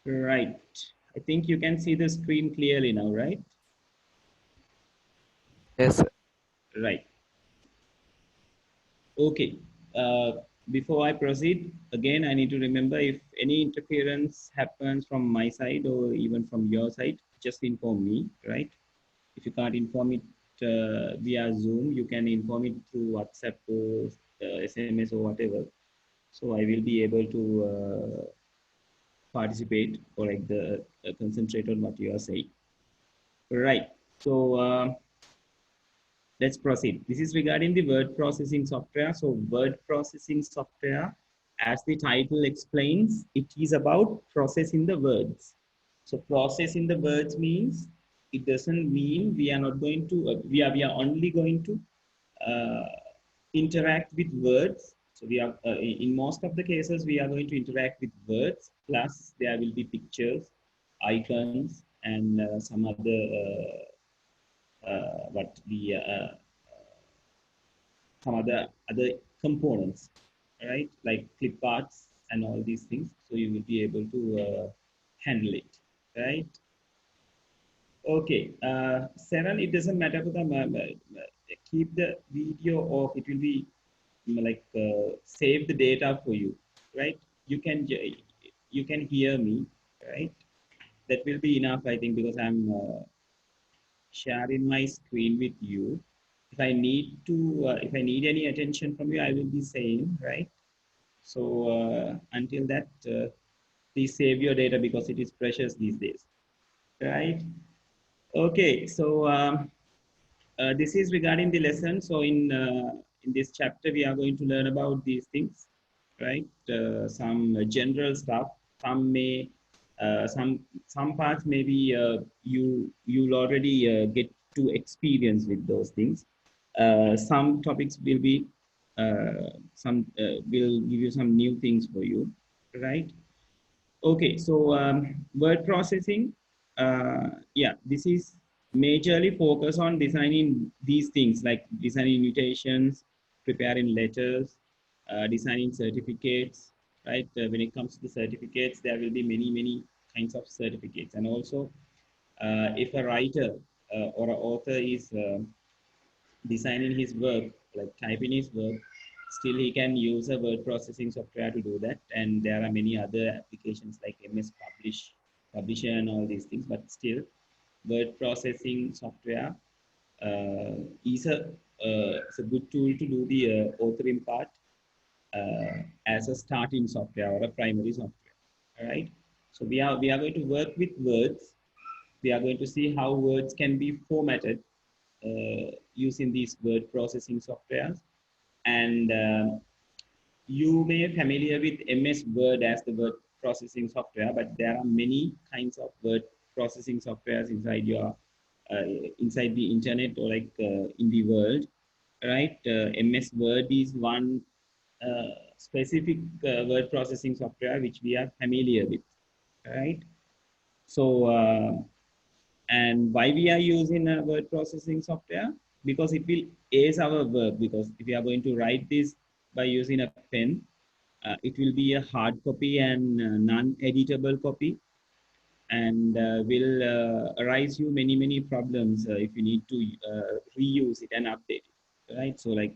Right. I think you can see the screen clearly now, right? Yes, sir. Right. Okay. Before I proceed, again, I need to remember if any interference happens from my side or even from your side, just inform me, right? If you can't inform it via Zoom, you can inform it through WhatsApp or SMS or whatever. So I will be able to participate or like the concentrate on what you are saying. Right. So let's proceed. This is regarding the word processing software. So word processing software, as the title explains, it is about processing the words. So processing the words means it doesn't mean we are not going to, we are only going to uh, interact with words. So we are, in most of the cases, we are going to interact with words, plus there will be pictures, icons, and some other, what the some other components, right? Like clip arts and all these things. So you will be able to handle it, right? Okay, Seven, it doesn't matter to them. Keep the video off. It will be like save the data for you, right? You can hear me, right? That will be enough, I think, because I'm sharing my screen with you. If I need any attention from you, I will be saying, right? So until that, please save your data because it is precious these days, right? Okay, so this is regarding the lesson. So in this chapter, we are going to learn about these things, right? Some general stuff. Some may some parts maybe you'll already get to experience with those things. Some topics will be some will give you some new things for you, right? Okay, so word processing, yeah, this is majorly focused on designing these things like designing invitations, preparing letters, designing certificates, right? When it comes to the certificates, there will be many kinds of certificates. And also, if a writer or an author is designing his work, like typing his work, still he can use a word processing software to do that. And there are many other applications like MS Publisher and all these things, but still word processing software is it's a good tool to do the authoring part as a starting software or a primary software. All right. So we are going to work with words. We are going to see how words can be formatted using these word processing softwares. And you may be familiar with MS Word as the word processing software, but there are many kinds of word processing softwares inside your inside the internet or like in the world, right? MS Word is one specific word processing software which we are familiar with, right? So and why we are using a word processing software? Because it will ace our work. Because if you are going to write this by using a pen, it will be a hard copy and non-editable copy, and will arise you many problems if you need to reuse it and update it, right? So like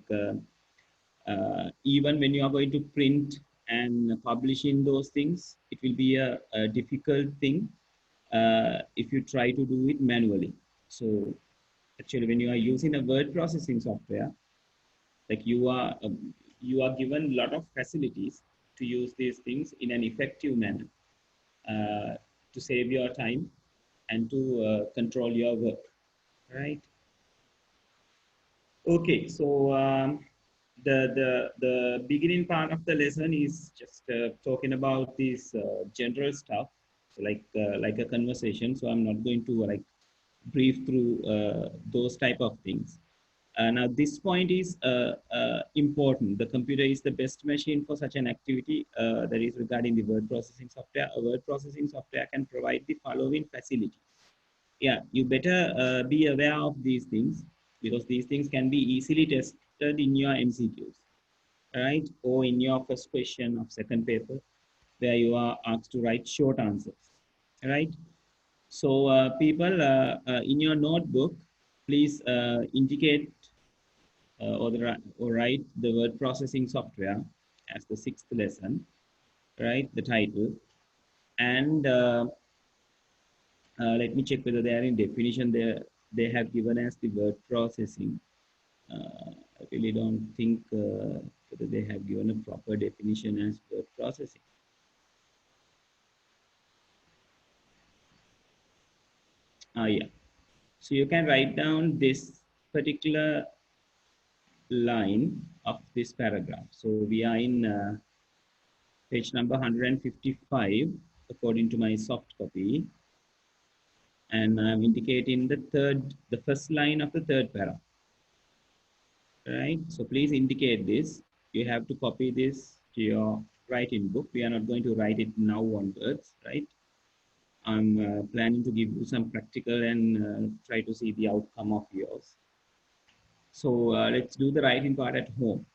even when you are going to print and publishing those things, it will be a difficult thing if you try to do it manually. So actually, when you are using a word processing software, like you are given a lot of facilities to use these things in an effective manner to save your time and to control your work, right? Okay, so the beginning part of the lesson is just talking about this general stuff, like a conversation. So I'm not going to like brief through those type of things. Now this point is important. The computer is the best machine for such an activity. That is regarding the word processing software. A word processing software can provide the following facilities. Yeah, you better be aware of these things because these things can be easily tested in your MCQs, right? Or in your first question of second paper where you are asked to write short answers. right? So people in your notebook, please indicate or write the word processing software as the sixth lesson, right? The title. And let me check whether they are in definition. They have given us the word processing. I really don't think whether they have given a proper definition as word processing. Yeah. So you can write down this particular line of this paragraph. So we are in page number 155 according to my soft copy, and I'm indicating the first line of the third paragraph, right? So please indicate this. You have to copy this to your writing book. We are not going to write it now onwards, right? I'm planning to give you some practical and try to see the outcome of yours. So let's do the writing part at home,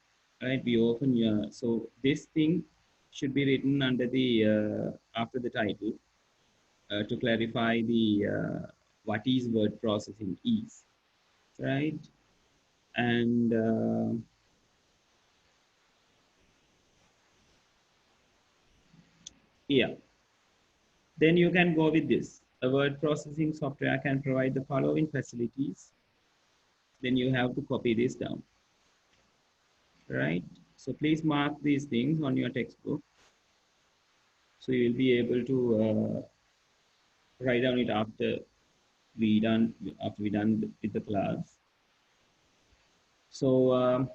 right? We often so this thing should be written under the after the title to clarify the what is word processing is, right? And yeah, then you can go with this. A word processing software can provide the following facilities. Then you have to copy this down, right? So please mark these things on your textbook. So you will be able to write down it after we done with the class. So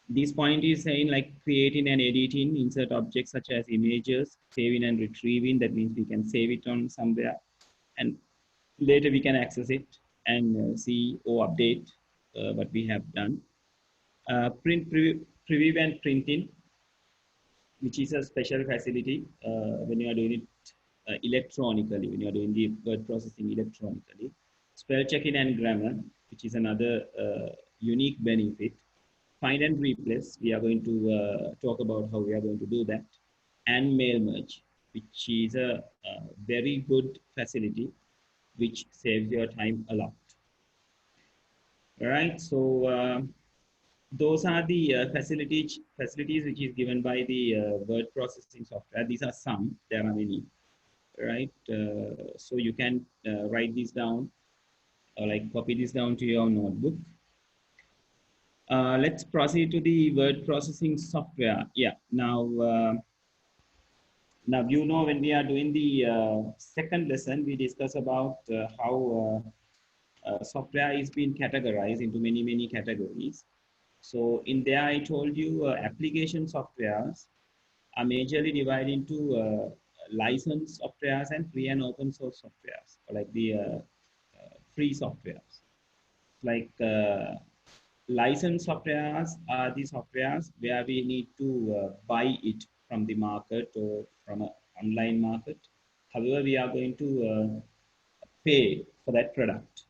this point is saying like creating and editing insert objects such as images, saving and retrieving. That means we can save it on somewhere, and later we can access it and see or update what we have done. Preview and printing, which is a special facility when you are doing it electronically, when you are doing the word processing electronically. Spell checking and grammar, which is another unique benefit. Find and replace, we are going to talk about how we are going to do that. And mail merge, which is a very good facility, which saves your time a lot. All right, so those are the facilities which is given by the word processing software. These are some, there are many, right? So you can write these down or like copy this down to your notebook. Let's proceed to the word processing software. Yeah, now you know when we are doing the second lesson, we discuss about how software is being categorized into many categories. So in there, I told you application softwares are majorly divided into licensed softwares and free and open source softwares, or like the free softwares. Like licensed softwares are the softwares where we need to buy it from the market or from an online market. However, we are going to pay for that product.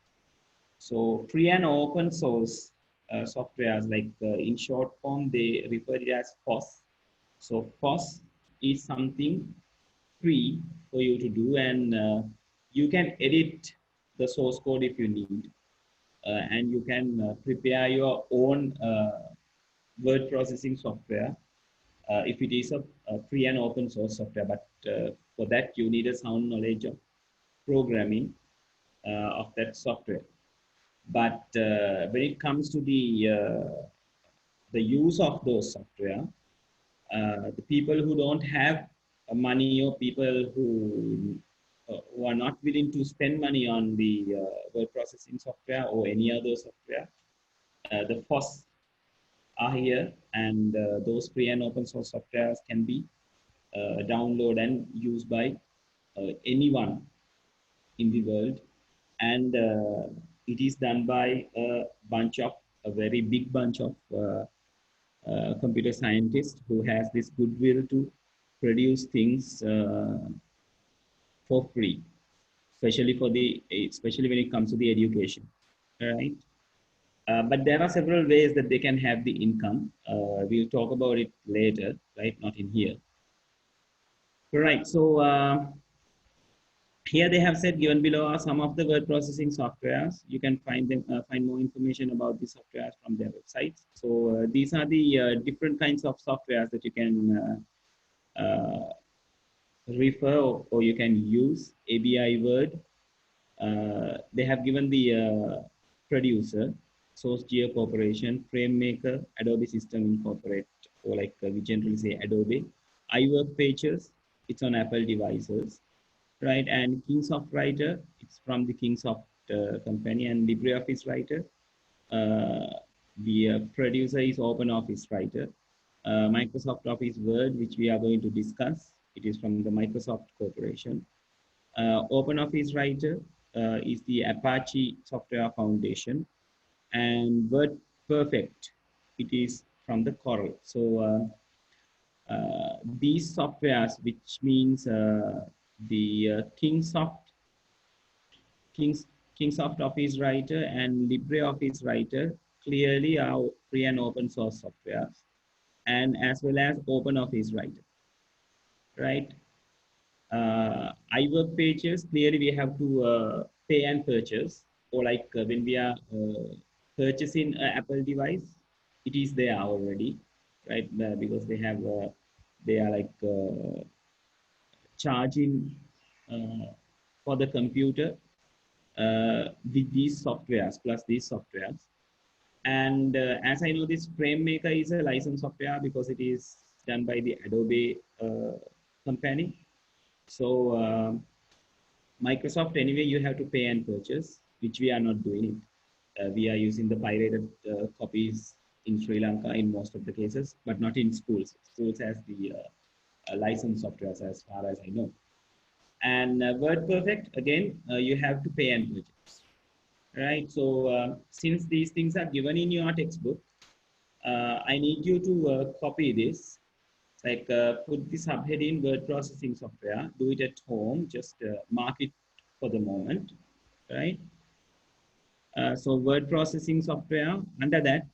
So free and open source softwares, like in short form, they refer it as FOSS. So FOSS is something free for you to do, and you can edit the source code if you need, and you can prepare your own word processing software if it is a free and open source software. But for that, you need a sound knowledge of programming of that software. But when it comes to the use of those software, the people who don't have money or people who are not willing to spend money on the word processing software or any other software, the FOSS are here, and those free and open source softwares can be downloaded and used by anyone in the world, and it is done by a very big bunch of computer scientists who has this goodwill to produce things for free, especially when it comes to the education, right? But there are several ways that they can have the income. We'll talk about it later, right? Not in here. Right. So Here they have said given below are some of the word processing softwares. You can find more information about the softwares from their websites. So these are the different kinds of softwares that you can refer or you can use. ABI Word. They have given the producer, SourceGeo Corporation, FrameMaker, Adobe System Incorporate, or like we generally say Adobe. iWork Pages, it's on Apple devices, right? And Kingsoft Writer, it's from the Kingsoft company, and LibreOffice Writer. The producer is OpenOffice Writer. Microsoft Office Word, which we are going to discuss, it is from the Microsoft Corporation. OpenOffice Writer is the Apache Software Foundation, and Word Perfect, it is from the Coral. So these softwares, which means the Kingsoft Office Writer and LibreOffice Writer clearly are free and open source softwares, and as well as OpenOffice Writer, right? iWork Pages, clearly we have to pay and purchase, or like when we are purchasing an Apple device, it is there already, right? Because they are like charging for the computer with these softwares, plus these softwares. And as I know, this FrameMaker is a licensed software because it is done by the Adobe company. So Microsoft, anyway, you have to pay and purchase, which we are not doing it. We are using the pirated copies in Sri Lanka in most of the cases, but not in schools. Schools has the licensed softwares as far as I know. And WordPerfect, again, you have to pay and purchase, right? So since these things are given in your textbook, I need you to copy this, like put the subheading word processing software, do it at home, just mark it for the moment, right? So word processing software, under that,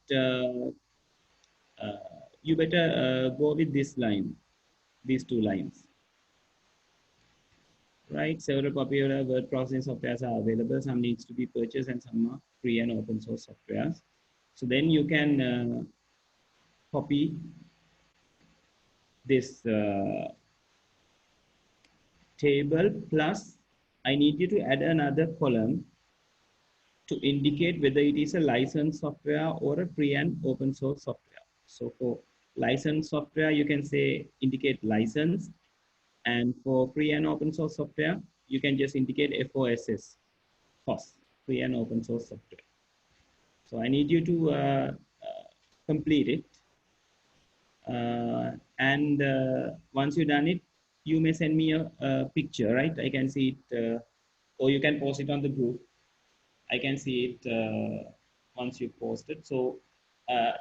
you better go with this line, these two lines, right? Several popular word processing softwares are available. Some needs to be purchased and some are free and open source softwares. So then you can copy this table, plus I need you to add another column to indicate whether it is a licensed software or a free and open source software. So for licensed software, you can say indicate license, and for free and open source software, you can just indicate FOSS, FOSS, free and open source software. So I need you to complete it. And once you've done it, you may send me a picture, right? I can see it, or you can post it on the group. I can see it once you post it. So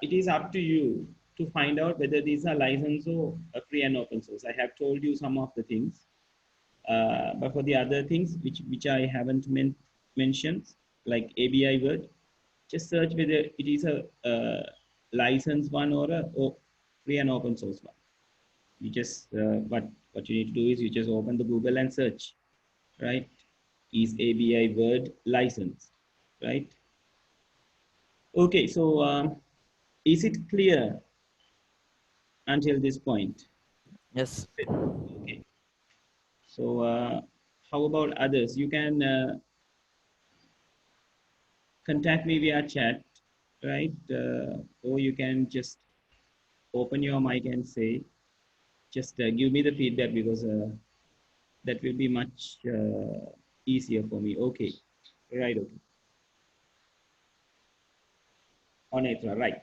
it is up to you to find out whether these are licensed or free and open source. I have told you some of the things, but for the other things which I haven't mentioned, like ABI Word, just search whether it is a licensed one or a free and open source one. You just what you need to do is you just open the Google and search, right? Is ABI Word licensed, right? Okay, so is it clear until this point? Yes. Okay. So how about others? You can contact me via chat, right? Or you can just open your mic and say, just give me the feedback, because that will be much easier for me. Okay, right, okay. On Etra, right.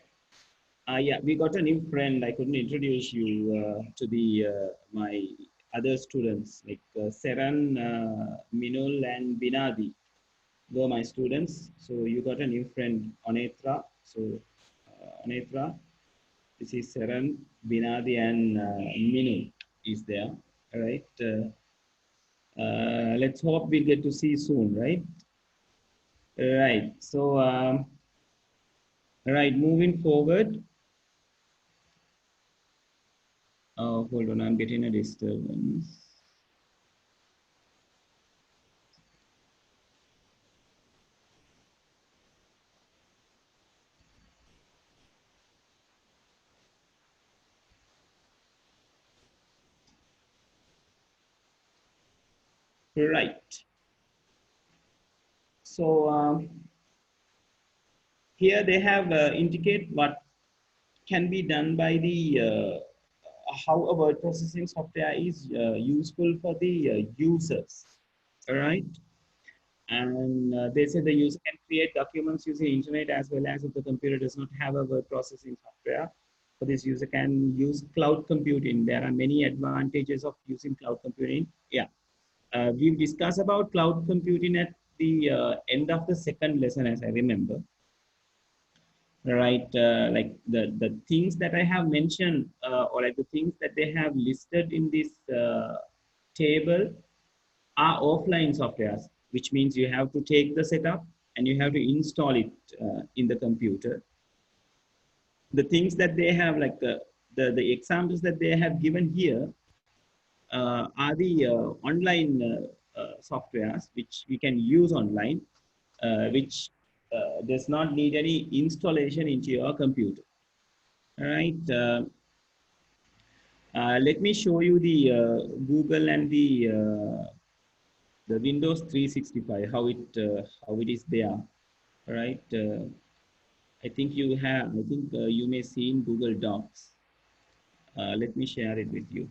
Yeah, we got a new friend. I couldn't introduce you to the my other students, like Seran, Minul, and Binadi were my students. So you got a new friend, Onetra. So Onetra, this is Seran, Binadi, and Minul is there. All right. Let's hope we'll get to see soon, right? Right. So, right, moving forward. Hold on, I'm getting a disturbance. Right. So here they have indicate what can be done by the how a word processing software is useful for the users. All right. And they say the user can create documents using internet as well as if the computer does not have a word processing software. So this user can use cloud computing. There are many advantages of using cloud computing. Yeah, we've discussed about cloud computing at the end of the second lesson, as I remember. Right, like the things that I have mentioned, or like the things that they have listed in this table are offline softwares, which means you have to take the setup and you have to install it in the computer. The things that they have, like the examples that they have given here, are the online softwares which we can use online, which does not need any installation into your computer. All right. Let me show you the Google and the Windows 365, how it is there. All right. I think you have. I think you may see in Google Docs. Let me share it with you.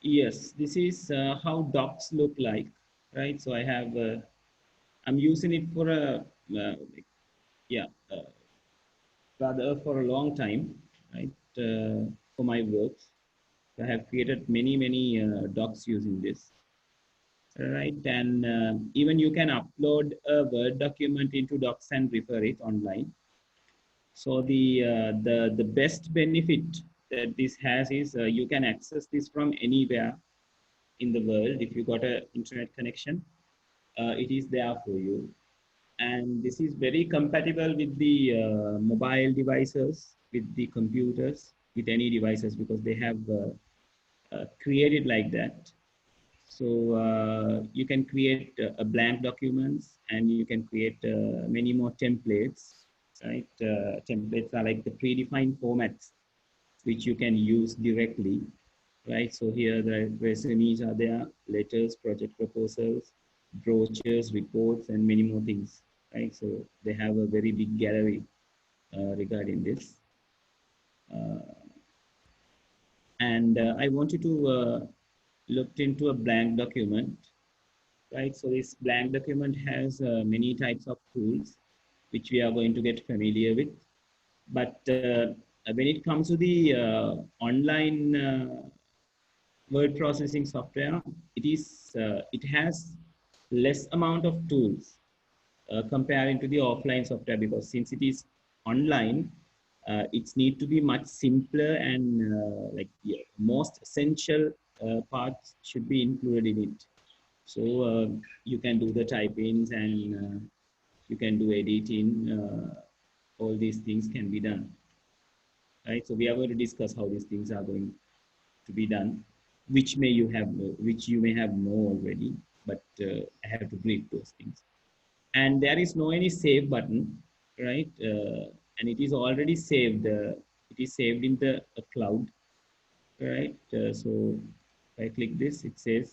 Yes, this is how docs look like, right? So I have, I'm using it for a, yeah, rather for a long time, right? For my works, I have created many docs using this, right? And even you can upload a Word document into docs and refer it online. So the best benefit that this has is you can access this from anywhere in the world. If you got an internet connection, it is there for you. And this is very compatible with the mobile devices, with the computers, with any devices, because they have created like that. So you can create a blank documents, and you can create many more templates, right? Templates are like the predefined formats which you can use directly, right? So here the resumes are there, letters, project proposals, brochures, reports, and many more things, right? So they have a very big gallery regarding this. And I want you to look into a blank document, right? So this blank document has many types of tools, which we are going to get familiar with. But when it comes to the online word processing software, it has less amount of tools comparing to the offline software, because since it is online, it's need to be much simpler, and like, yeah, most essential parts should be included in it. So you can do the typings, and you can do editing. All these things can be done, right? So we are going to discuss how these things are going to be done, which you may have know already, but I have to brief those things. And there is no any save button, right? And it is already saved. It is saved in the cloud, right? So if I click this, it says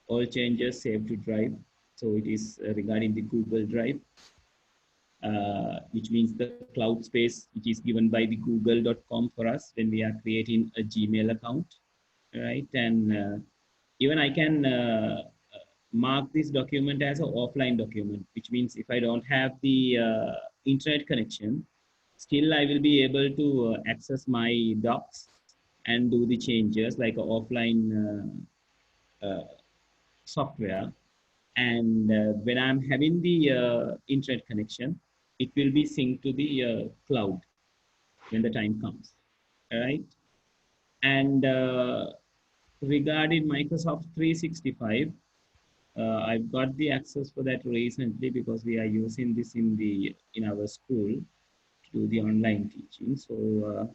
all changes saved to drive. So it is regarding the Google Drive, which means the cloud space which is given by the google.com for us when we are creating a Gmail account, right? And even I can mark this document as an offline document, which means if I don't have the internet connection, still I will be able to access my docs and do the changes like a offline software. And when I'm having the internet connection, it will be synced to the cloud, when the time comes, right? And regarding Microsoft 365, I've got the access for that recently because we are using this in our school to do the online teaching. So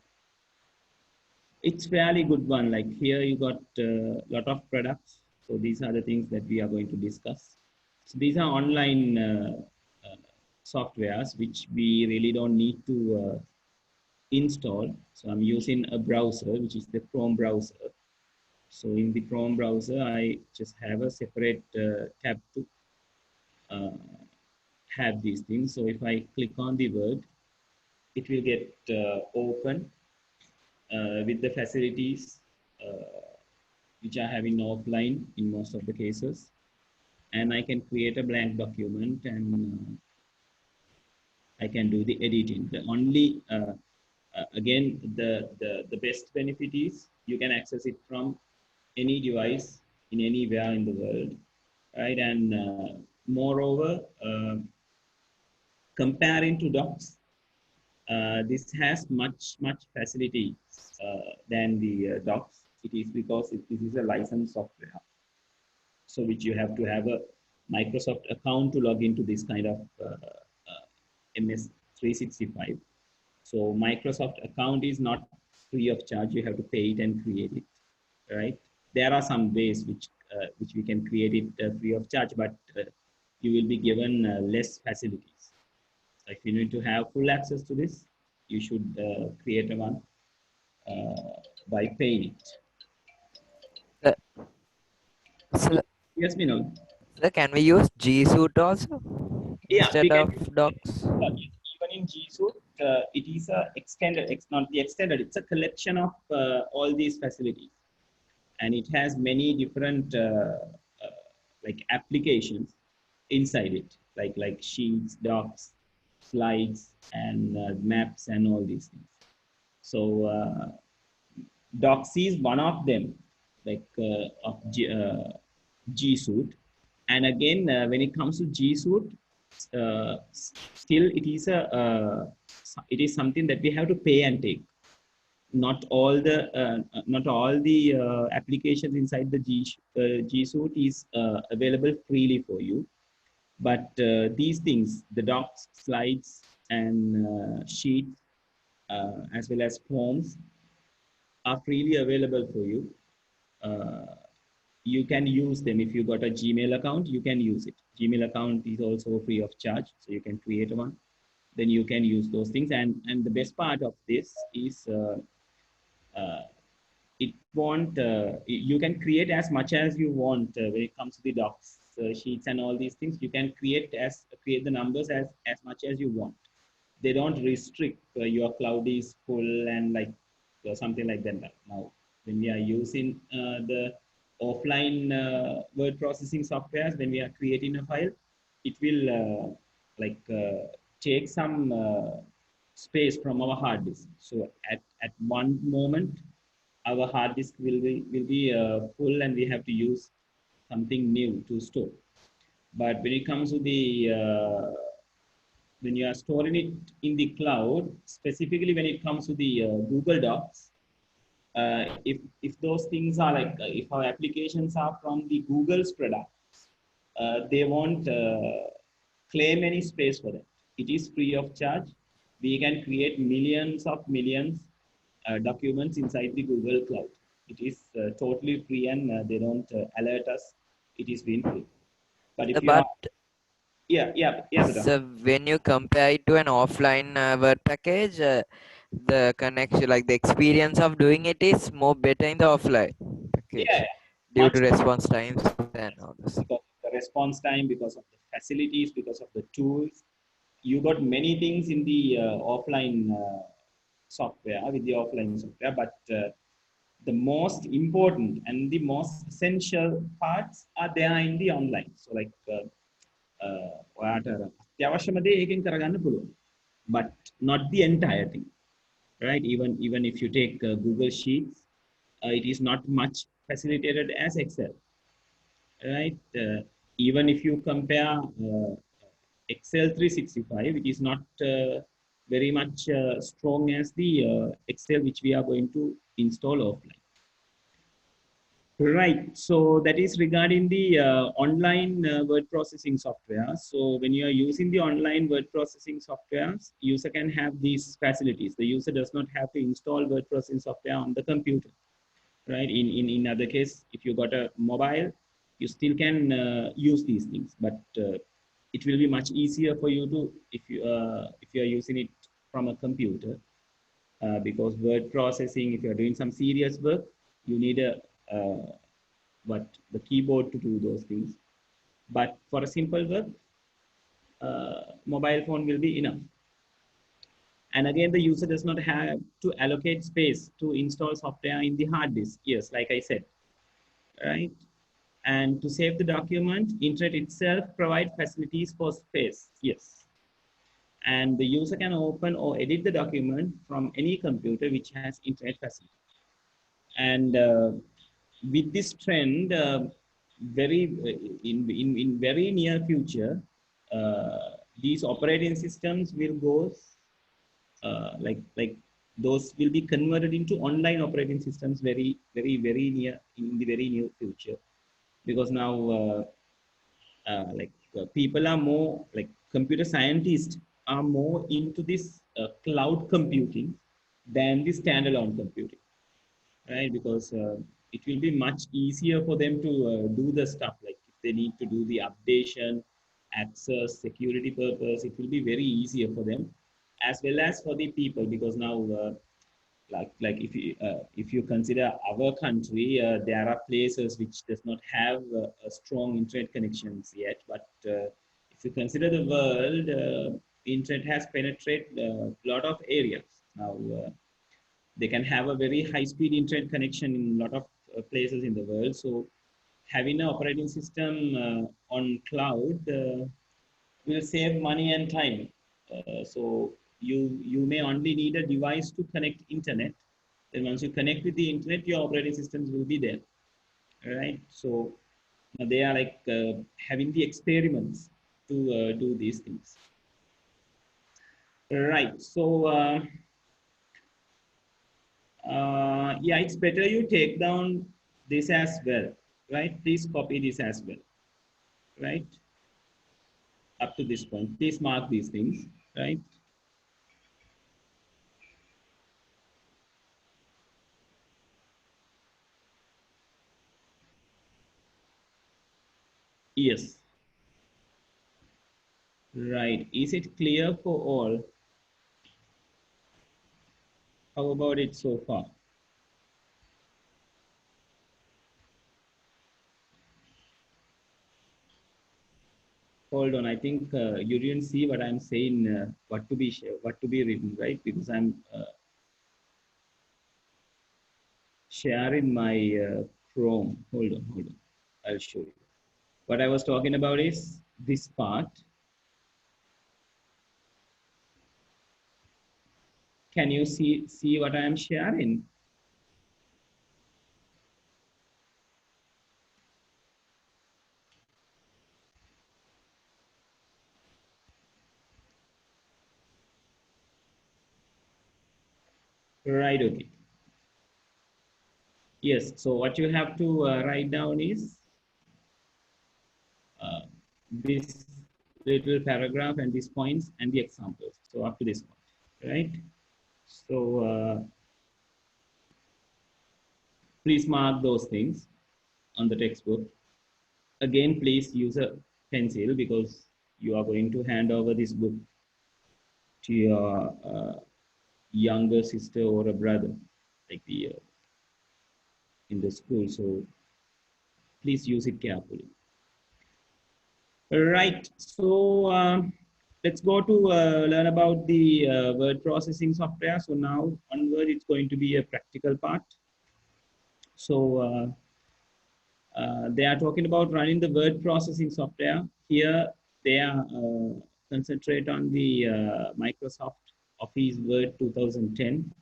it's fairly good one. Like here you got a lot of products. So these are the things that we are going to discuss. So these are online softwares which we really don't need to install. So I'm using a browser, which is the Chrome browser. So in the Chrome browser, I just have a separate tab to uh, have these things. So if I click on the word, it will get open with the facilities which are having offline in most of the cases. And I can create a blank document and I can do the editing. The only, again, the best benefit is you can access it from any device in anywhere in the world, right? And moreover, comparing to docs, this has much facility than the docs. It is because this is a licensed software, so which you have to have a Microsoft account to log into this kind of MS 365. So Microsoft account is not free of charge. You have to pay it and create it, right? There are some ways which we can create it free of charge, but you will be given less facilities. So if you need to have full access to this, you should create a one by paying it. Uh, so, Yes, Minal. so can we use G Suite also Yeah, we instead can of use docs? even in G Suite. It is a extended, not the extended. It's a collection of all these facilities, and it has many different like applications inside it, like sheets, docs, slides, and maps, and all these things. So docs is one of them, like of G Suite. And again, when it comes to G Suite, still it is something that we have to pay and take. Not all the applications inside the G Suite is available freely for you. But these things, the docs, slides, and sheets, as well as forms, are freely available for you. Uh, you can use them. If you got a Gmail account, you can use it. Gmail account is also free of charge, so you can create one. Then you can use those things. And the best part of this is uh, it won't. You can create as much as you want when it comes to the docs, sheets, and all these things. You can create the numbers as much as you want. They don't restrict your cloud is full and like something like that. Now, when we are using the offline word processing softwares, when we are creating a file, it will like take some space from our hard disk. So at one moment, our hard disk will be full, and we have to use something new to store. But when it comes to the when you are storing it in the cloud, specifically when it comes to the Google Docs, if those things are like if our applications are from the Google's product, they won't claim any space for that. It is free of charge. We can create millions documents inside the Google Cloud. It is totally free, and they don't alert us. It is been free. But if you But are, yeah, brother. so when you compare it to an offline Word package, the connection, like the experience of doing it is more better in the offline Yeah, package due much to response times and all this. because of the response time, because of the facilities, because of the tools. You got many things in the offline software with the offline software, but the most important and the most essential parts are there in the online. So like ඔයාට අත්‍යවශ්‍යම දේ ඒකෙන් කරගන්න පුළුවන්, but not the entire thing, right? Even if you take Google Sheets, it is not much facilitated as Excel, right? Even if you compare Excel 365, it is not very much strong as the Excel, which we are going to install offline. Right. So that is regarding the online word processing software. So when you are using the online word processing software, user can have these facilities. The user does not have to install word processing software on the computer. Right. In other case, if you got a mobile, you still can use these things, but it will be much easier for you to if you are using it from a computer, because word processing, if you are doing some serious work, you need a but the keyboard to do those things. But for a simple work, mobile phone will be enough. And again, the user does not have to allocate space to install software in the hard disk. Yes, like I said, right? And to save the document, internet itself provide facilities for space. Yes. And the user can open or edit the document from any computer which has internet facility. And with this trend, very in very near future, these operating systems will go like those will be converted into online operating systems very near in the very near future, because now people are more like computer scientists are more into this cloud computing than the standalone computing, right? Because it will be much easier for them to do the stuff, like if they need to do the updation, access, security purpose, it will be very easier for them, as well as for the people, because now like if you consider our country, there are places which does not have a strong internet connections yet, but if you consider the world, internet has penetrated a lot of areas now. They can have a very high speed internet connection in a lot of places in the world. So having an operating system on cloud will save money and time. So you may only need a device to connect internet. Then once you connect with the internet, your operating systems will be there, right? So they are like having the experiments to do these things, right? So yeah, it's better you take down this as well, right? Please copy this as well, right? Up to this point, please mark these things, right? Yes, right. Is it clear for all? How about it so far? Hold on, I think you didn't see what I'm saying, what to be written, right? Because I'm sharing my Chrome. Hold on. I'll show you. What I was talking about is this part. Can you see what I am sharing? Right, okay. Yes, so what you have to write down is uh, this little paragraph and these points and the examples. So up to this point, right? So please mark those things on the textbook. Again, please use a pencil because you are going to hand over this book to your younger sister or a brother, like in the school. So please use it carefully. Right. So let's go to learn about the word processing software. So now onward, it's going to be a practical part. So they are talking about running the word processing software. Here they are concentrate on the Microsoft Office Word 2010.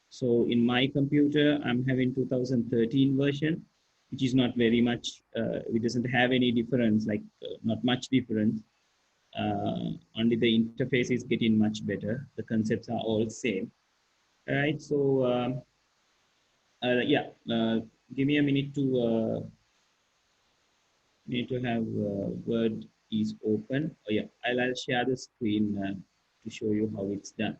So in my computer, I'm having 2013 version, which is not very much, it doesn't have any difference, like not much difference. Only the interface is getting much better. The concepts are all same. All right. So yeah, give me a minute to have Word is open. Oh yeah, I'll share the screen to show you how it's done.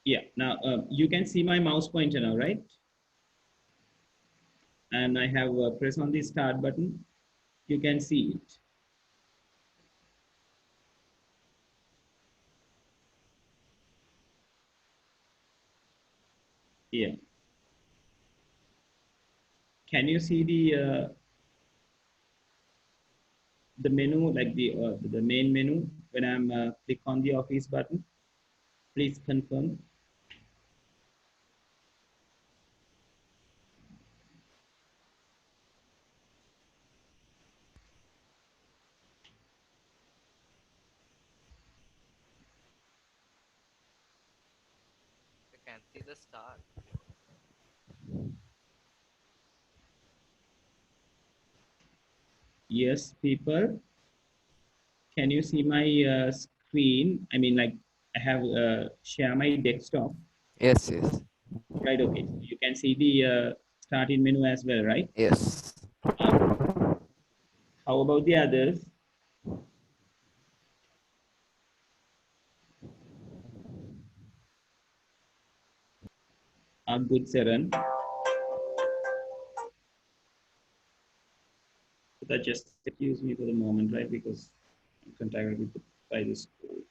Yeah. Now you can see my mouse pointer now, right? And I have press on the start button. You can see it. Yeah. Can you see the menu, like the main menu when I'm click on the Office button? Please confirm. You can see the start. Yes, people. Can you see my screen? I mean, like I have share my desktop. Yes, yes, Right. Okay. So you can see the starting menu as well, right? yes. How about the others? Good, Saran. So that just excuse me for the moment, right? Because I'm contacted with by the school.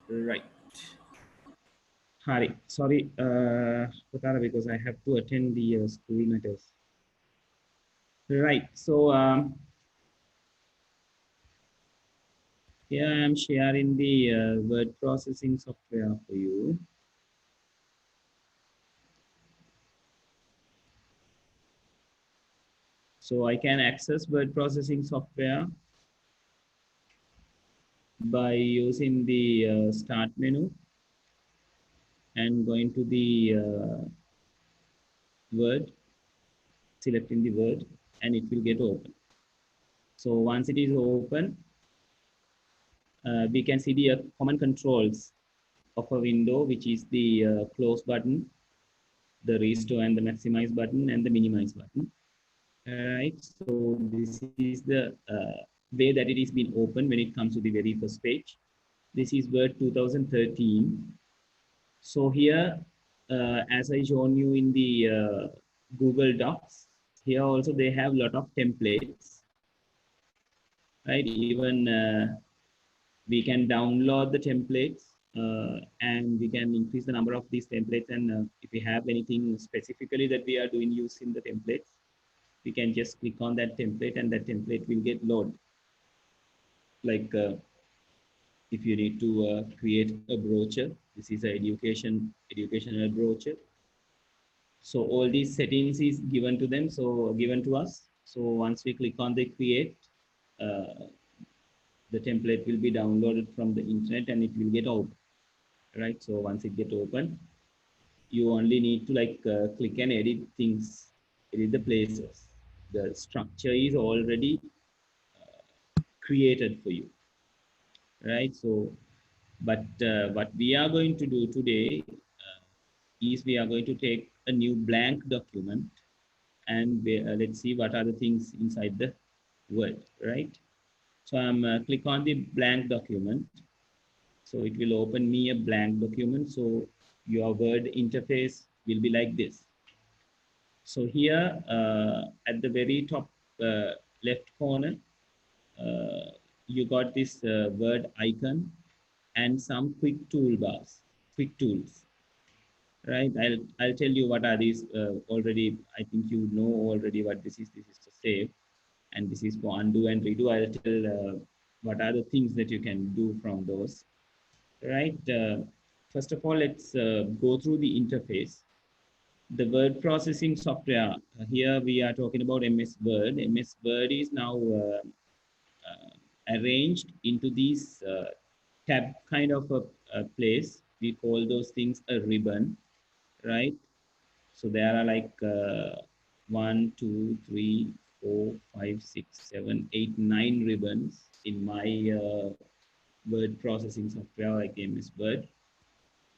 Right. Hari, sorry, Putara, because I have to attend the school matters. Right. So here I am sharing the word processing software for you. So I can access word processing software by using the start menu and going to the word, selecting the word, and it will get open. So once it is open, we can see the common controls of a window, which is the close button, the restore and the maximize button, and the minimize button. Right. So this is the way that it is being opened when it comes to the very first page. This is Word 2013. So here, as I shown you in the Google Docs, here also they have a lot of templates, right? Even we can download the templates and we can increase the number of these templates. And if we have anything specifically that we are doing using the templates, we can just click on that template and that template will get loaded. Like if you need to create a brochure, this is an educational brochure. So all these settings is given to them, so given to us. So once we click on the create, uh, the template will be downloaded from the internet and it will get open, right? So once it get open, you only need to like click and edit things, edit the places. The structure is already created for you, right? So, but what we are going to do today is we are going to take a new blank document and let's see what are the things inside the word, right? So I'm click on the blank document. So it will open me a blank document. So your word interface will be like this. So here at the very top left corner, uh, you got this word icon and some quick toolbars, quick tools, right? I'll tell you what are these already. I think you know already what this is. This is to save, and this is for undo and redo. I'll tell what are the things that you can do from those, right? First of all, let's go through the interface. The word processing software. Here we are talking about MS Word. MS Word is now arranged into these tab kind of a place. We call those things a ribbon, right? So there are like 1, 2, 3, 4, 5, 6, 7, 8, 9 ribbons in my word processing software like MS Word.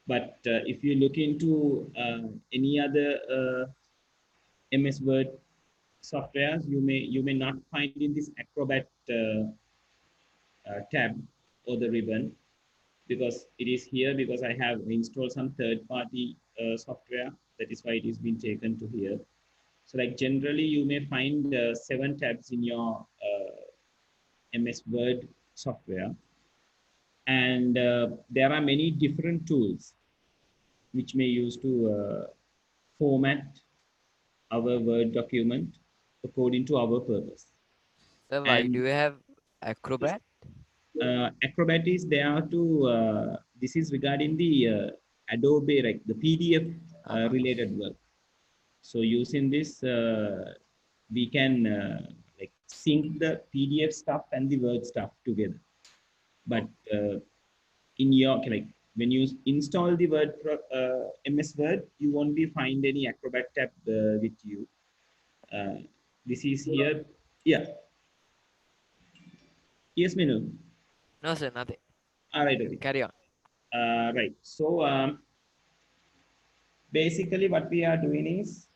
But if you look into any other MS Word softwares, you may not find in this Acrobat tab or the ribbon, because it is here because I have installed some third-party software. That is why it is been taken to here. So like generally you may find 7 tabs in your MS Word software, and there are many different tools which may use to format our Word document according to our purpose. So why do And you have Acrobat? Acrobat is there to, this is regarding the Adobe, like the PDF Uh-huh. related work. So using this, we can like sync the PDF stuff and the Word stuff together. But Oh, in your, like when you install the Word MS Word, you won't be find any Acrobat tab with you. Uh, this is here. Yeah. Yes, Minu. no, sir, nothing. All right. Okay. Carry on. Right. So basically, what we are doing is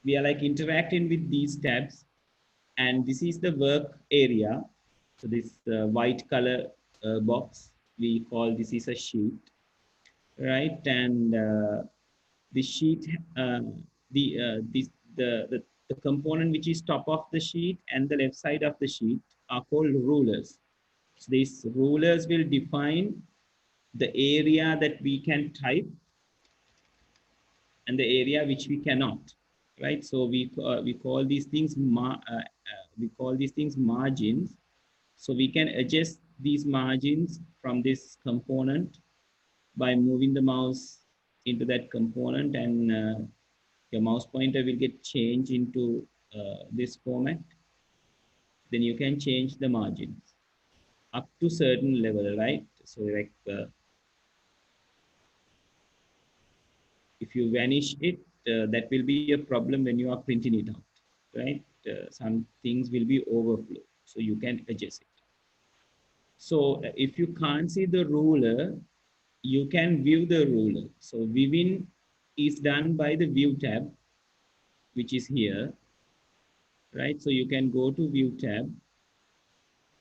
we are like interacting with these tabs, and this is the work area. So this white color box, we call this is a sheet, right? And the sheet, this the component which is top of the sheet and the left side of the sheet are called rulers. So these rulers will define the area that we can type and the area which we cannot, right? So we call these things margins. So we can adjust these margins from this component by moving the mouse into that component, and your mouse pointer will get changed into this format. Then you can change the margins up to certain level, right? So like if you vanish it, that will be a problem when you are printing it out, right? Some things will be overflow, so you can adjust it. So if you can't see the ruler, you can view the ruler. So viewing is done by the view tab, which is here, right? So you can go to view tab,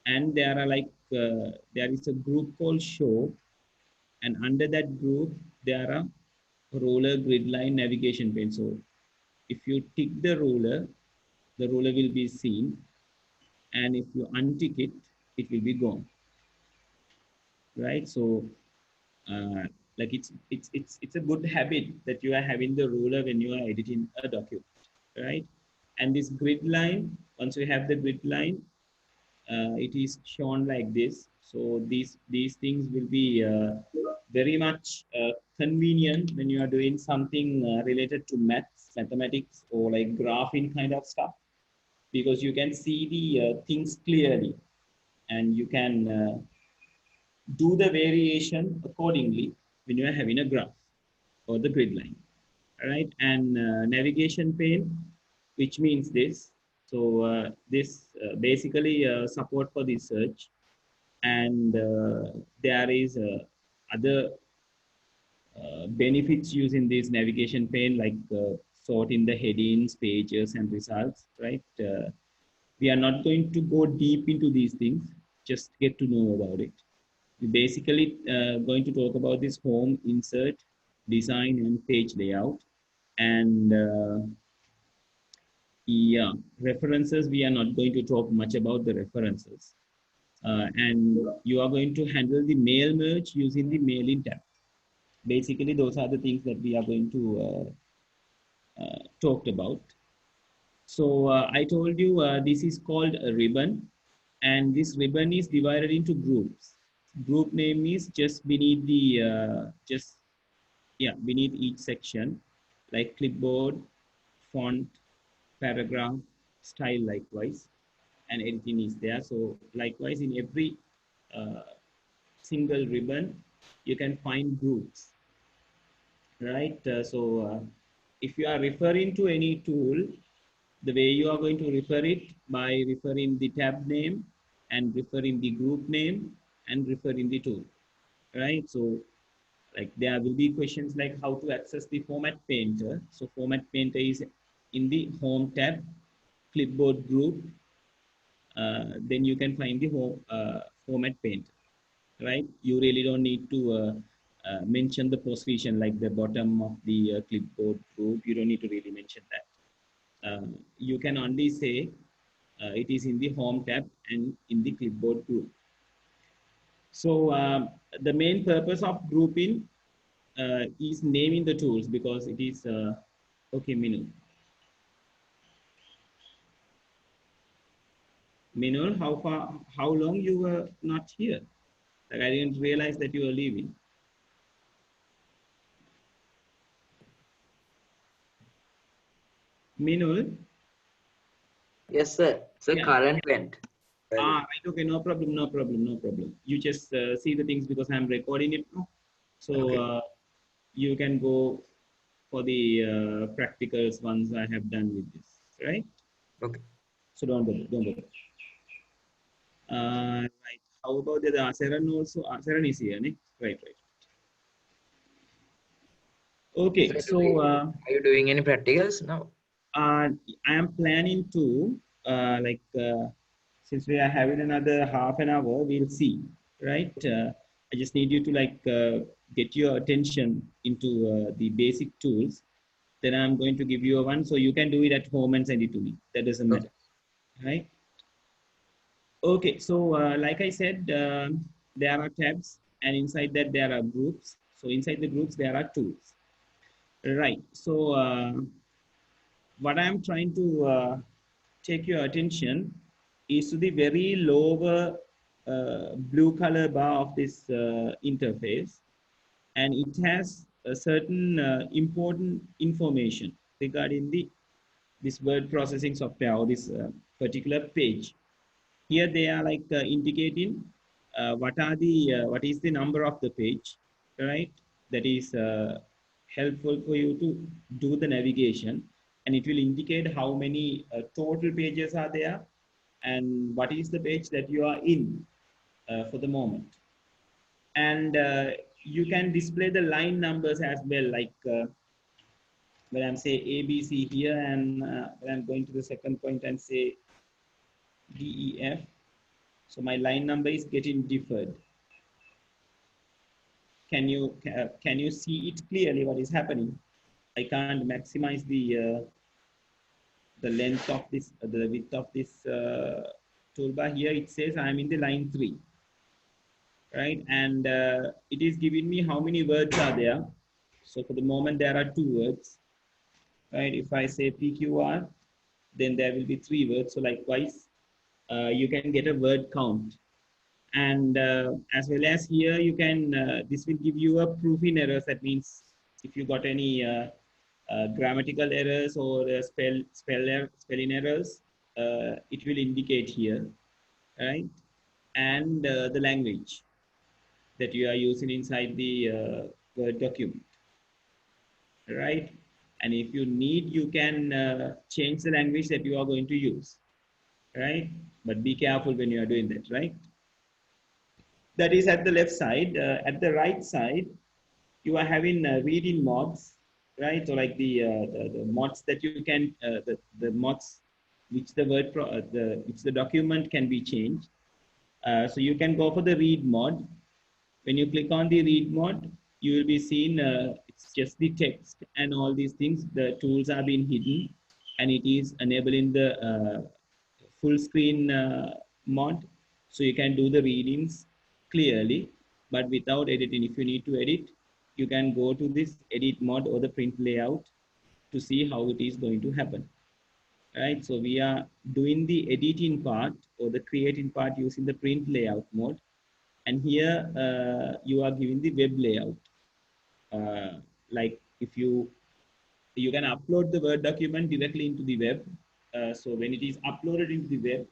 and there are like there is a group called show, and under that group there are ruler, grid line, navigation pane. So if you tick the ruler will be seen, and if you untick it, it will be gone, right? So uh, like it's a good habit that you are having the ruler when you are editing a document, right? And this grid line, once you have the grid line, it is shown like this. So these things will be very much convenient when you are doing something related to mathematics, or like graphing kind of stuff, because you can see the things clearly, and you can do the variation accordingly when you are having a graph or the grid line, right? And navigation pane, which means this. So this basically support for the search, and there is other benefits using this navigation pane, like sorting the headings, pages, and results, right? We are not going to go deep into these things, just get to know about it. We basically going to talk about this home, insert, design, and page layout. And yeah, references, we are not going to talk much about the references. And you are going to handle the mail merge using the mailing tab. Basically, those are the things that we are going to talked about. So I told you this is called a ribbon, and this ribbon is divided into groups. Group name is just beneath the beneath each section, like clipboard, font, paragraph, style, likewise, and editing is there. So likewise, in every uh, single ribbon, you can find groups, right? If you are referring to any tool, the way you are going to refer it by referring the tab name and referring the group name and referring the tool, right? So like there will be questions like how to access the format painter. So format painter is in the home tab, clipboard group, then you can find the home format painter, right? You really don't need to mention the position like the bottom of the clipboard group. You don't need to really mention that. You can only say it is in the home tab and in the clipboard group. So the main purpose of grouping is naming the tools, because it is okay. Minul, how long you were not here? Like I didn't realize that you were leaving. Minul, Yes, sir. So yeah. current went. Right, okay, no problem, no problem, no problem. You just see the things because I'm recording it now. So Okay. you can go for the practicals once I have done with this, right? Okay. So don't bother, don't bother. Right. How about the Asaran also? Asaran is here, ne? Right, right. So Okay, so are you doing any practicals now? I am planning to since we are having another half an hour, we'll see, right? I just need you to get your attention into the basic tools. Then I'm going to give you a one, so you can do it at home and send it to me. That doesn't Okay. matter, right? Okay, so like I said, there are tabs, and inside that there are groups. So inside the groups there are tools. Right. So what I am trying to take your attention is to the very lower blue color bar of this interface, and it has a certain important information regarding the this word processing software or this particular page. Here they are like indicating what is the number of the page, right? That is helpful for you to do the navigation, and it will indicate how many total pages are there and what is the page that you are in for the moment. And you can display the line numbers as well, like when I'm say ABC here, and when I'm going to the second point and say DEF, so my line number is getting deferred. Can you see it clearly what is happening? I can't maximize the length of this the width of this toolbar. Here it says I'm in the line 3, right? And it is giving me how many words are there. So for the moment there are 2 words, right? If I say PQR, then there will be 3 words. So likewise, you can get a word count. And as well as here you can this will give you a proofing errors. That means if you got any grammatical errors or spelling errors, it will indicate here, right? And the language that you are using inside the Word document, right? And if you need, you can change the language that you are going to use, right? But be careful when you are doing that, right? That is at the left side. At the right side, you are having reading mods, right? So like the mods that you can the mods which the which the document can be changed. So you can go for the read mod. When you click on the read mod, you will be seeing it's just the text and all these things. The tools are being hidden, and it is enabling the full screen mod, so you can do the readings clearly, but without editing. If you need to edit, you can go to this edit mode or the print layout to see how it is going to happen, right? So we are doing the editing part or the creating part using the print layout mode, and here you are giving the web layout. Like if you can upload the Word document directly into the web. So when it is uploaded into the web,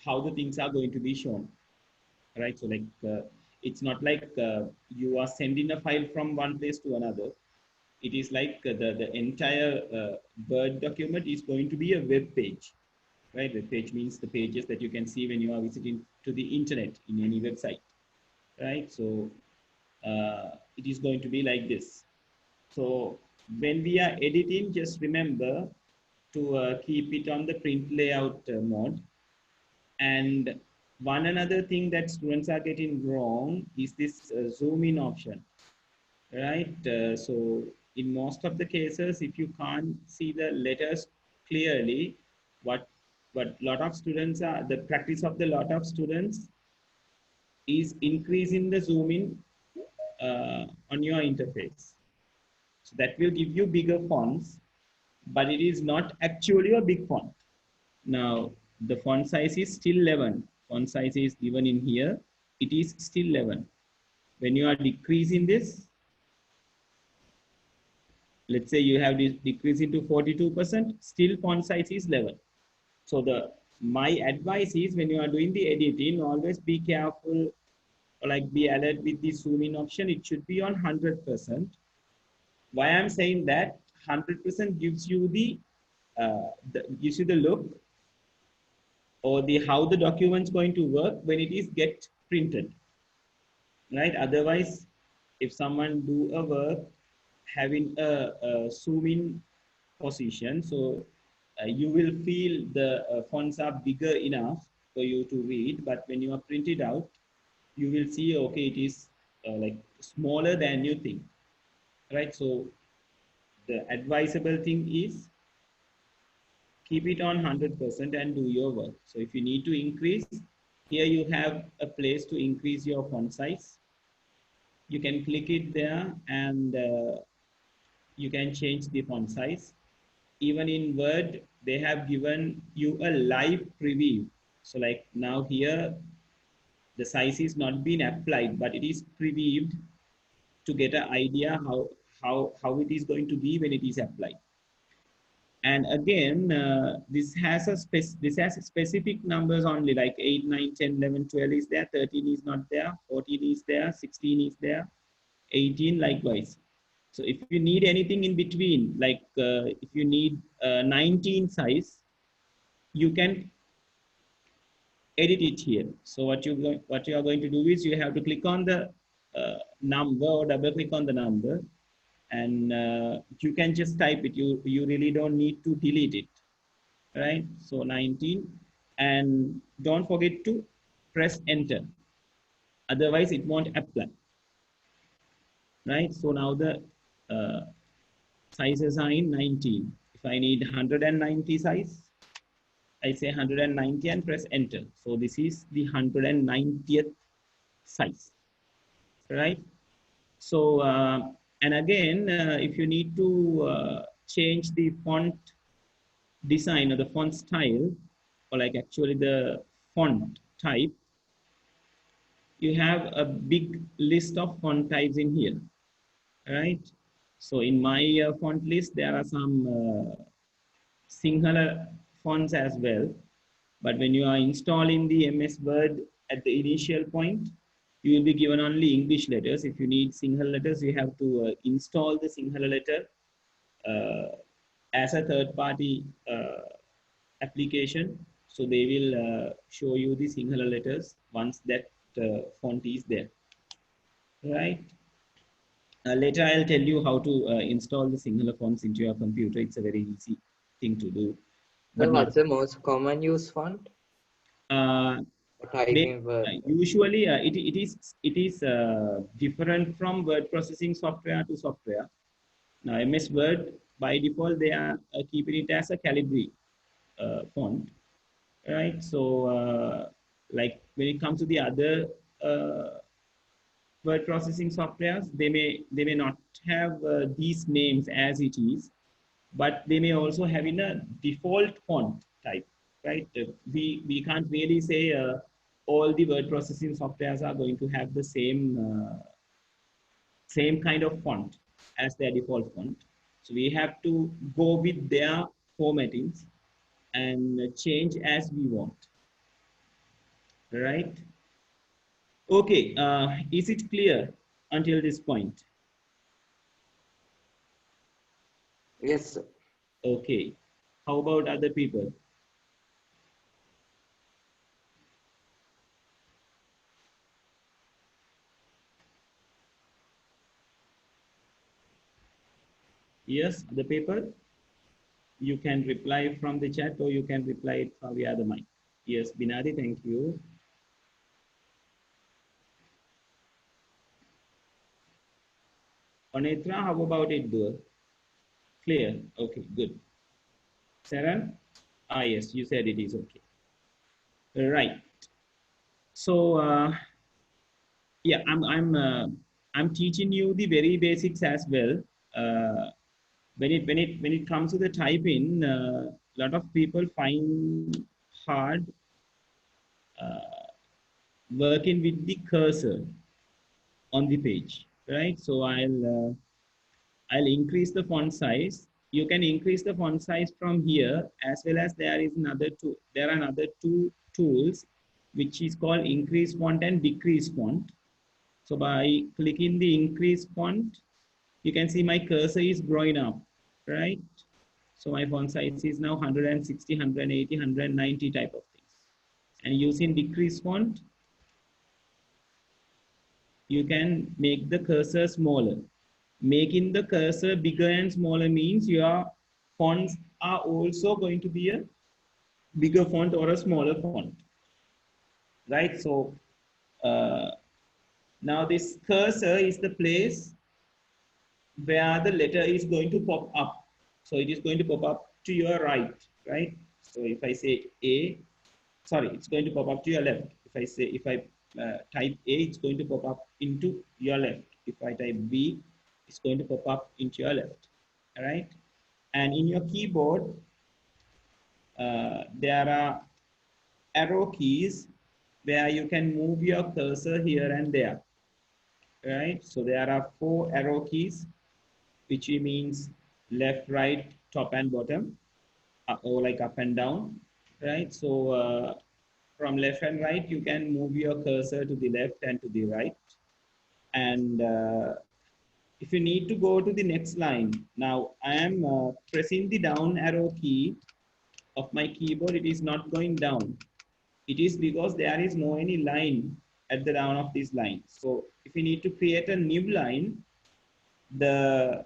how the things are going to be shown, right? So like it's not like you are sending a file from one place to another. It is like the entire Word document is going to be a web page, right? Web page means the pages that you can see when you are visiting to the internet in any website, right? So it is going to be like this. So when we are editing, just remember to keep it on the print layout mode. And one another thing that students are getting wrong is this zoom in option, right? So in most of the cases, if you can't see the letters clearly, what lot of students are, the practice of the lot of students is increasing the zoom in on your interface. So that will give you bigger fonts, but it is not actually a big font. Now, the font size is still 11. Font size is given in here. It is still 11. When you are decreasing this, let's say you have this decreased into 42%, still font size is 11. So my advice is when you are doing the editing, always be careful, like be alert with the zoom in option. It should be on 100%. Why I'm saying that 100% gives you gives you the look or the how the document's going to work when it is get printed, right? Otherwise, if someone do a work having a zoom in position, so you will feel the fonts are bigger enough for you to read, but when you are printed out, you will see, okay, it is like smaller than you think, right? So the advisable thing is keep it on 100% and do your work. So if you need to increase, Here you have a place to increase your font size. You can click it there and you can change the font size. Even in Word, they have given you a live preview. So like now here, the size is not been applied, but it is previewed to get an idea how it is going to be when it is applied. And again, this has specific numbers only, like 8, 9, 10, 11, 12 is there, 13 is not there, 14 is there, 16 is there, 18 likewise. So if you need anything in between, like if you need 19 size, you can edit it here. So what you are going to do is you have to click on the number or double click on the number, and you can just type it. You really don't need to delete it, right? So 19, and don't forget to press enter. Otherwise, it won't apply, right? So now the uh, sizes are in 19. If I need 190 size, I say 190 and press enter. So this is the 190th size, right? So, and again, if you need to change the font design or the font style, or like actually the font type, you have a big list of font types in here, right? So in my font list, there are some Sinhala fonts as well. But when you are installing the MS Word at the initial point, you will be given only English letters. If you need Sinhala letters, you have to install the Sinhala letter as a third-party application. So they will show you the Sinhala letters once that font is there, right? Later, I'll tell you how to install the Sinhala fonts into your computer. It's a very easy thing to do. So But now, what's the most common use font? uh, Typing Word. usually it is different from word processing software to software. Now MS Word by default they are keeping it as a Calibri font, right? So like when it comes to the other word processing softwares, they may not have these names as it is, but they may also have in a default font type, right? We can't really say all the word processing softwares are going to have the same kind of font as their default font. So we have to go with their formattings and change as we want, right? Okay, is it clear until this point? Yes, sir. Okay, how about other people? Yes, the paper? You can reply from the chat or you can reply it via the mic. Yes, Binadi, thank you. Anitra, how about it, Dur? Clear? Okay, good. Sarah? Ah, yes, you said it is okay. Right. So, yeah, I'm teaching you the very basics as well. Uh, when it comes to the typing, a lot of people find hard working with the cursor on the page, right? So I'll increase the font size. You can increase the font size from here, as well as there are another two tools, which is called increase font and decrease font. So by clicking the increase font, you can see my cursor is growing up, right? So my font size is now 160, 180, 190 type of things. And using decrease font, you can make the cursor smaller. Making the cursor bigger and smaller means your fonts are also going to be a bigger font or a smaller font, right? So uh, now this cursor is the place where the letter is going to pop up. So it is going to pop up to your right, right? So if I say A, sorry, it's going to pop up to your left. If if I type A, it's going to pop up into your left. If I type B, it's going to pop up into your left. All right. And in your keyboard, there are arrow keys where you can move your cursor here and there. Right. So there are 4 arrow keys, which means left, right, top, and bottom, or like up and down. Right. So from left and right, you can move your cursor to the left and to the right. And if you need to go to the next line, now I am pressing the down arrow key of my keyboard. It is not going down. It is because there is no any line at the down of this line. So if you need to create a new line, the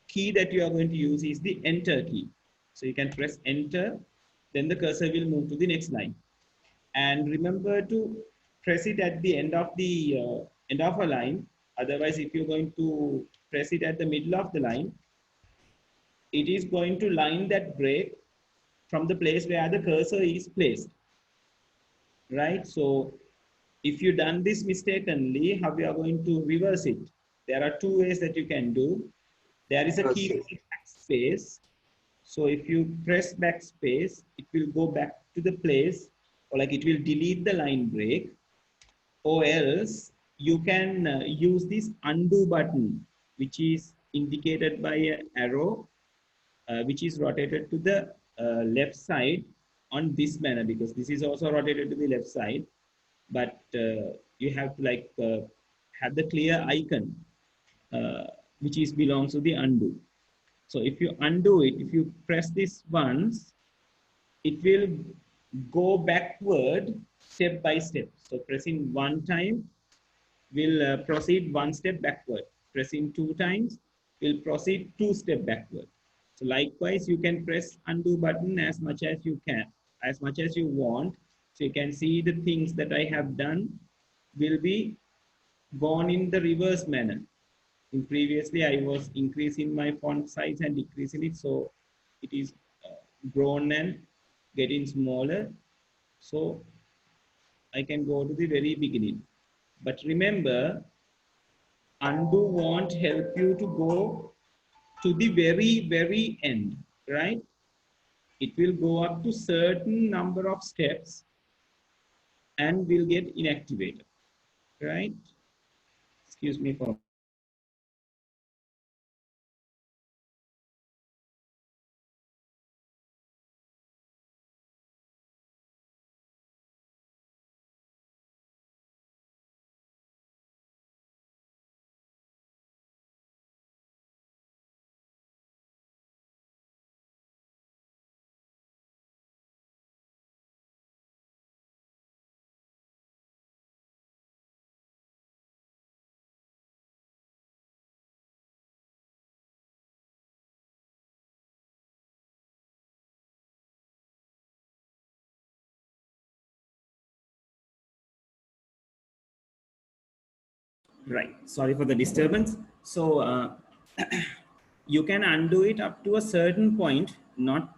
key that you are going to use is the enter key. So you can press enter, then the cursor will move to the next line. And remember to press it at the end of a line. Otherwise, if you're going to press it at the middle of the line, it is going to line that break from the place where the cursor is placed, right? So if you done this mistakenly, how we are going to reverse it? There are 2 ways that you can do. There is a key Okay. for backspace. So if you press backspace, it will go back to the place, or like it will delete the line break, or else you can use this undo button, which is indicated by an arrow, which is rotated to the left side on this manner, because this is also rotated to the left side, but you have to like have the clear icon, uh, which is belongs to the undo. So if you undo it, if you press this once, it will go backward step by step. So pressing 1 time will proceed 1 step backward. Pressing 2 times will proceed 2 step backward. So likewise, you can press undo button as much as you can, as much as you want. So you can see the things that I have done will be gone in the reverse manner. In previously, I was increasing my font size and decreasing it, so it is grown and getting smaller. So I can go to the very beginning. But remember, undo won't help you to go to the very end, right? It will go up to certain number of steps and will get inactivated, right? Excuse me for. Right. Sorry for the disturbance. So you can undo it up to a certain point, not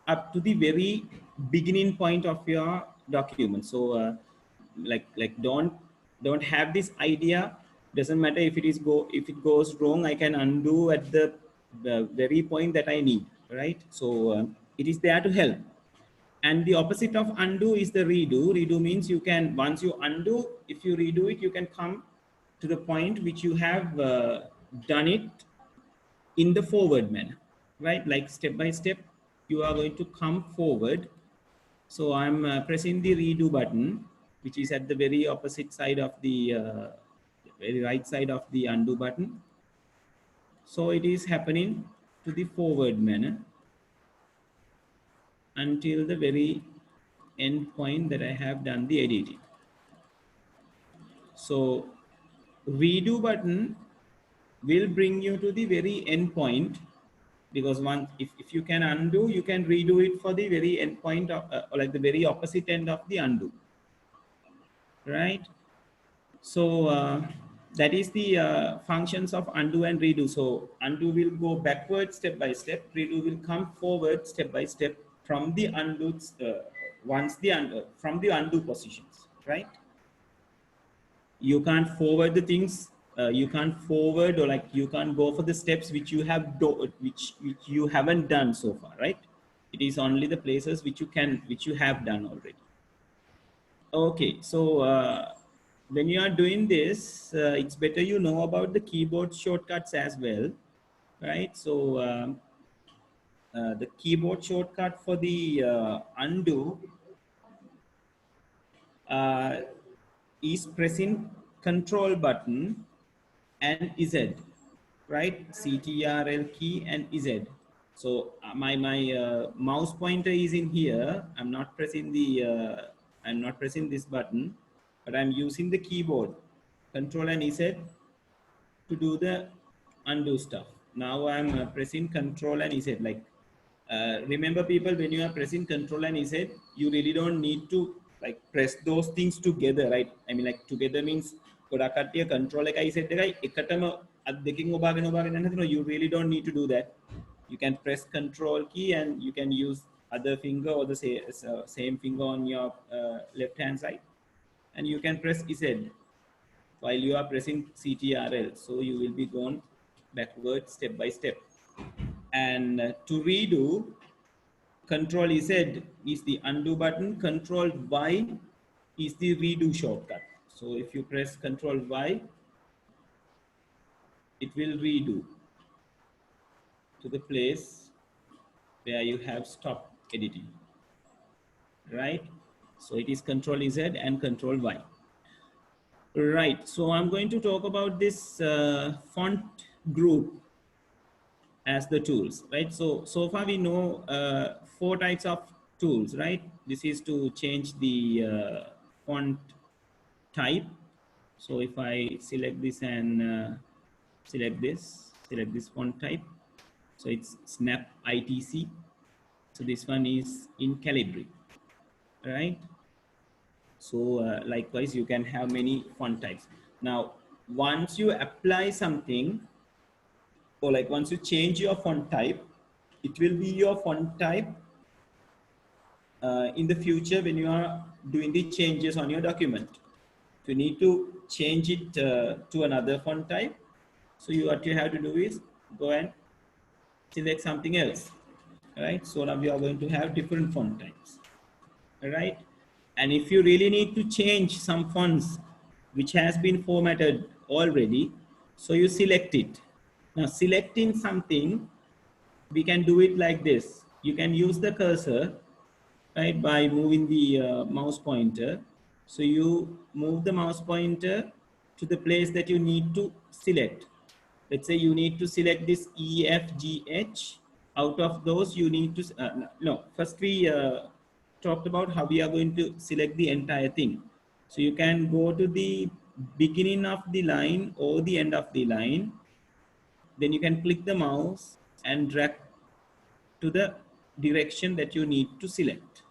up to the very beginning point of your document. So like don't have this idea. Doesn't matter if it is if it goes wrong, I can undo at the very point that I need. Right. So it is there to help. And the opposite of undo is the redo. Redo means you can, once you undo, if you redo it, you can come to the point which you have done it in the forward manner, right? Like step by step, you are going to come forward. So I'm pressing the redo button, which is at the very opposite side of the very right side of the undo button. So it is happening to the forward manner until the very end point that I have done the editing. So redo button will bring you to the very end point, because one, if you can undo, you can redo it for the very end point of or like the very opposite end of the undo, right? So that is the functions of undo and redo. So undo will go backward step by step, redo will come forward step by step from the undo once the from the undo positions. right? You can't forward the things. You can't forward, or like you can't go for the steps which you have which you haven't done so far, right? It is only the places which you have done already. Okay, so when you are doing this, it's better you know about the keyboard shortcuts as well, right? So the keyboard shortcut for the undo uh, is pressing Control button and Z, right? CTRL key and Z. So my mouse pointer is in here. I'm not pressing this button, but I'm using the keyboard Control and Z to do the undo stuff. Now I'm pressing Control and Z. Like remember, people, when you are pressing Control and Z, you really don't need to like press those things together, right? I mean, like together means Control එකයි Z එකයි එකටම අත් දෙකකින් ඔබාගෙන යනවා. You really don't need to do that. You can press Control key and you can use other finger or the same finger on your left hand side, and you can press Z while you are pressing CTRL. So you will be going backward step by step. And to redo, Control Z is the undo button, Control Y is the redo shortcut. So if you press Control Y, it will redo to the place where you have stopped editing, right? So it is Control Z and Control Y. Right, so I'm going to talk about this font group as the tools, right? So far we know 4 types of tools, right? This is to change the font type. So if I select this and select this font type, so it's Snap ITC. So this one is in Calibri, right? So likewise, you can have many font types. Now, once you apply something, or like once you change your font type, it will be your font type in the future when you are doing the changes on your document. If you need to change it to another font type, so what you have to do is go and select something else, right? So now we are going to have different font types, right? And if you really need to change some fonts which has been formatted already, so you select it. Now selecting something, we can do it like this. You can use the cursor, right, by moving the mouse pointer. So you move the mouse pointer to the place that you need to select. Let's say you need to select this E, F, G, H. Out of those, you need to, no, first we talked about how we are going to select the entire thing. So you can go to the beginning of the line or the end of the line. Then you can click the mouse and drag to the direction that you need to select,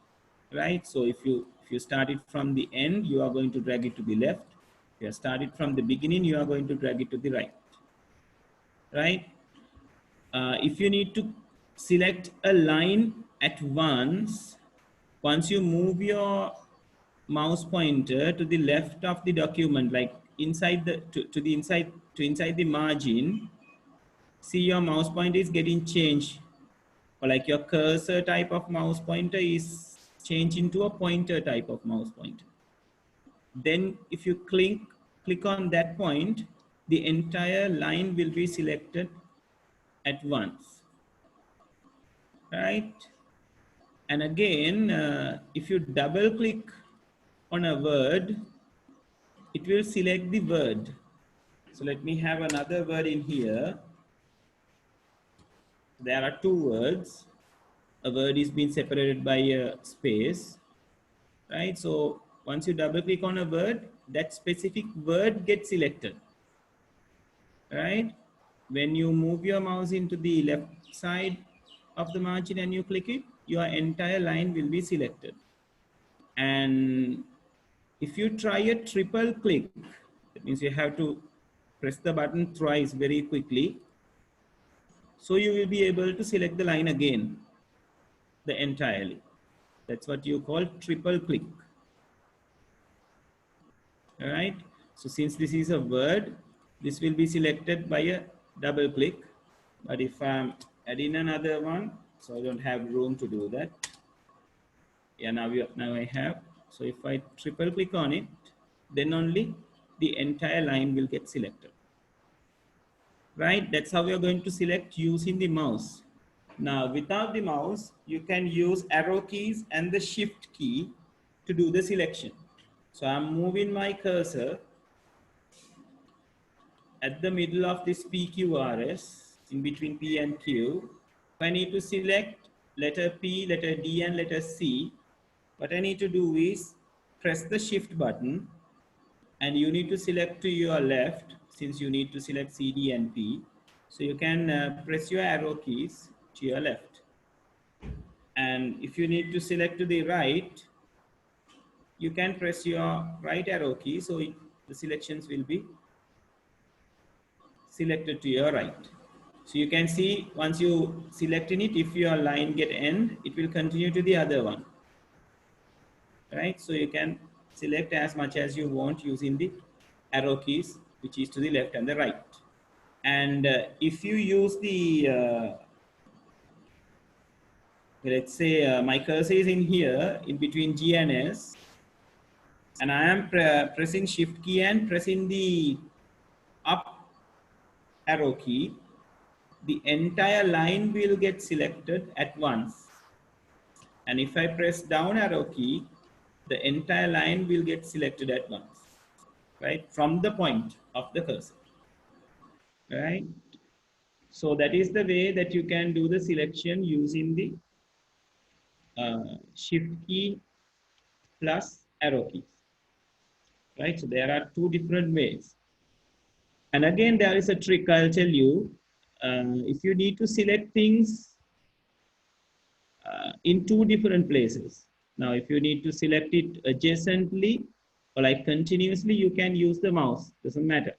right? So if you start it from the end, you are going to drag it to the left. If you start it from the beginning, you are going to drag it to the right, right? If you need to select a line at once you move your mouse pointer to the left of the document, like inside the inside the margin, see your mouse pointer is getting changed, or like your cursor type of mouse pointer is changed into a pointer type of mouse pointer. Then if you click on that point, the entire line will be selected at once, right? And again, if you double click on a word, it will select the word. So let me have another word in here. There are 2 words. A word is being separated by a space, right? So once you double click on a word, that specific word gets selected, right? When you move your mouse into the left side of the margin and you click it, your entire line will be selected. And if you try a triple click, that means you have to press the button thrice very quickly. So you will be able to select the line again, the entirely. That's what you call triple click. All right. So since this is a word, this will be selected by a double click. But if I'm adding another one, so I don't have room to do that. Yeah, now I have. So if I triple click on it, then only the entire line will get selected. Right? That's how we are going to select using the mouse. Now, without the mouse, you can use arrow keys and the shift key to do the selection. So I'm moving my cursor at the middle of this PQRS, in between P and Q. If I need to select letter P, letter D, and letter C, what I need to do is press the shift button, and you need to select to your left, since you need to select C, D, and P. So you can press your arrow keys to your left. And if you need to select to the right, you can press your right arrow key, so the selections will be selected to your right. So you can see once you select in it, if your line get end, it will continue to the other one. Right? So you can select as much as you want using the arrow keys, which is to the left and the right. And if you use the, let's say my cursor is in here, in between G and S, and I am pressing shift key and pressing the up arrow key, the entire line will get selected at once. And if I press down arrow key, the entire line will get selected at once, right? From the point of the cursor, right? So that is the way that you can do the selection using the shift key plus arrow keys, right? So there are two different ways. And again, there is a trick I'll tell you. If you need to select things in two different places. Now, if you need to select it adjacently or like continuously, you can use the mouse, doesn't matter.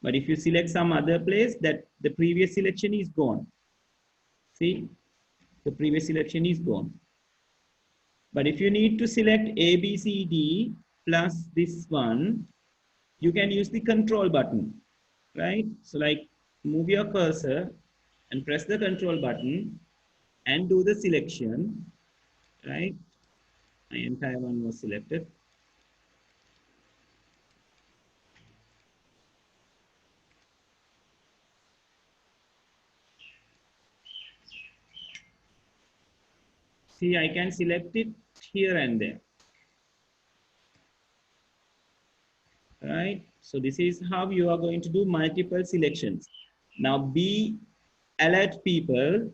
But if you select some other place, that the previous selection is gone. See, the previous selection is gone. But if you need to select A, B, C, D plus this one, you can use the control button, right? So like move your cursor and press the control button and do the selection, right? My entire one was selected. See, I can select it here and there, right? So this is how you are going to do multiple selections. Now be alert, people,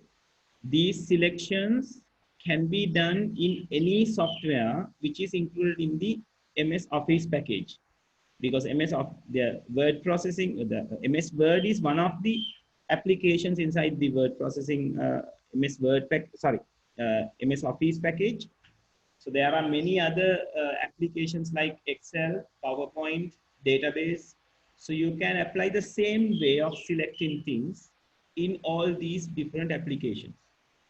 these selections can be done in any software which is included in the MS Office package, because MS of the word processing, the MS Word is one of the applications inside the word processing MS Word pack, sorry, MS Office package. So there are many other applications like Excel, PowerPoint, database. So you can apply the same way of selecting things in all these different applications,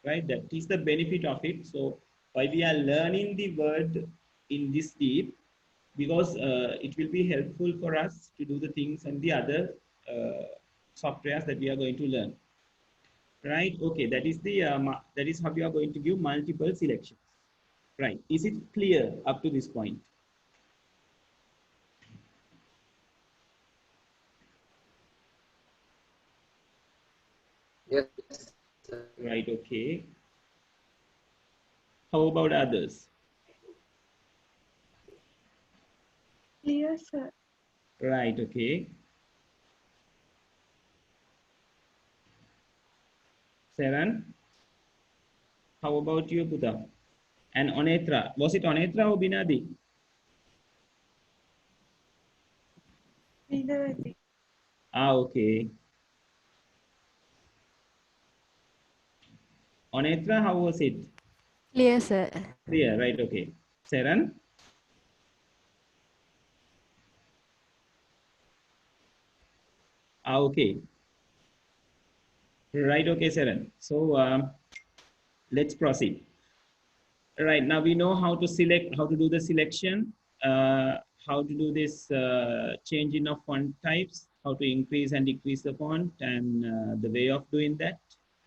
right? That is the benefit of it. So while we are learning the word in this deep, because it will be helpful for us to do the things and the other softwares that we are going to learn, right? Okay, that is the that is how we are going to give multiple selections. Right. Is it clear up to this point? Yes. Right. Okay. How about others? Yes, sir. Right. Okay. Seven. How about you, Puta? And Onetra. Was it Onetra or Binadi? Neither, I think. Ah, okay. Onetra, how was it? Clear, sir. Clear. Right. Okay. Seven. Ah, okay. Right. Okay, Seven. So let's proceed. Right, now we know how to select, how to do the selection, how to do this changing of font types, how to increase and decrease the font, and the way of doing that,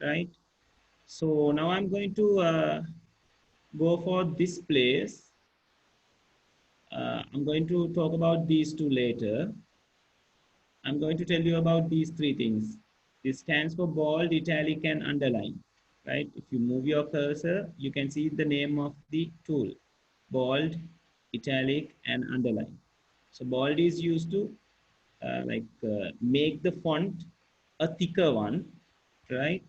right? So now I'm going to go for this place. I'm going to talk about these two later. I'm going to tell you about these three things. This stands for bold, italic, and underline, right? If you move your cursor, you can see the name of the tool: bold, italic, and underline. So bold is used to make the font a thicker one, right?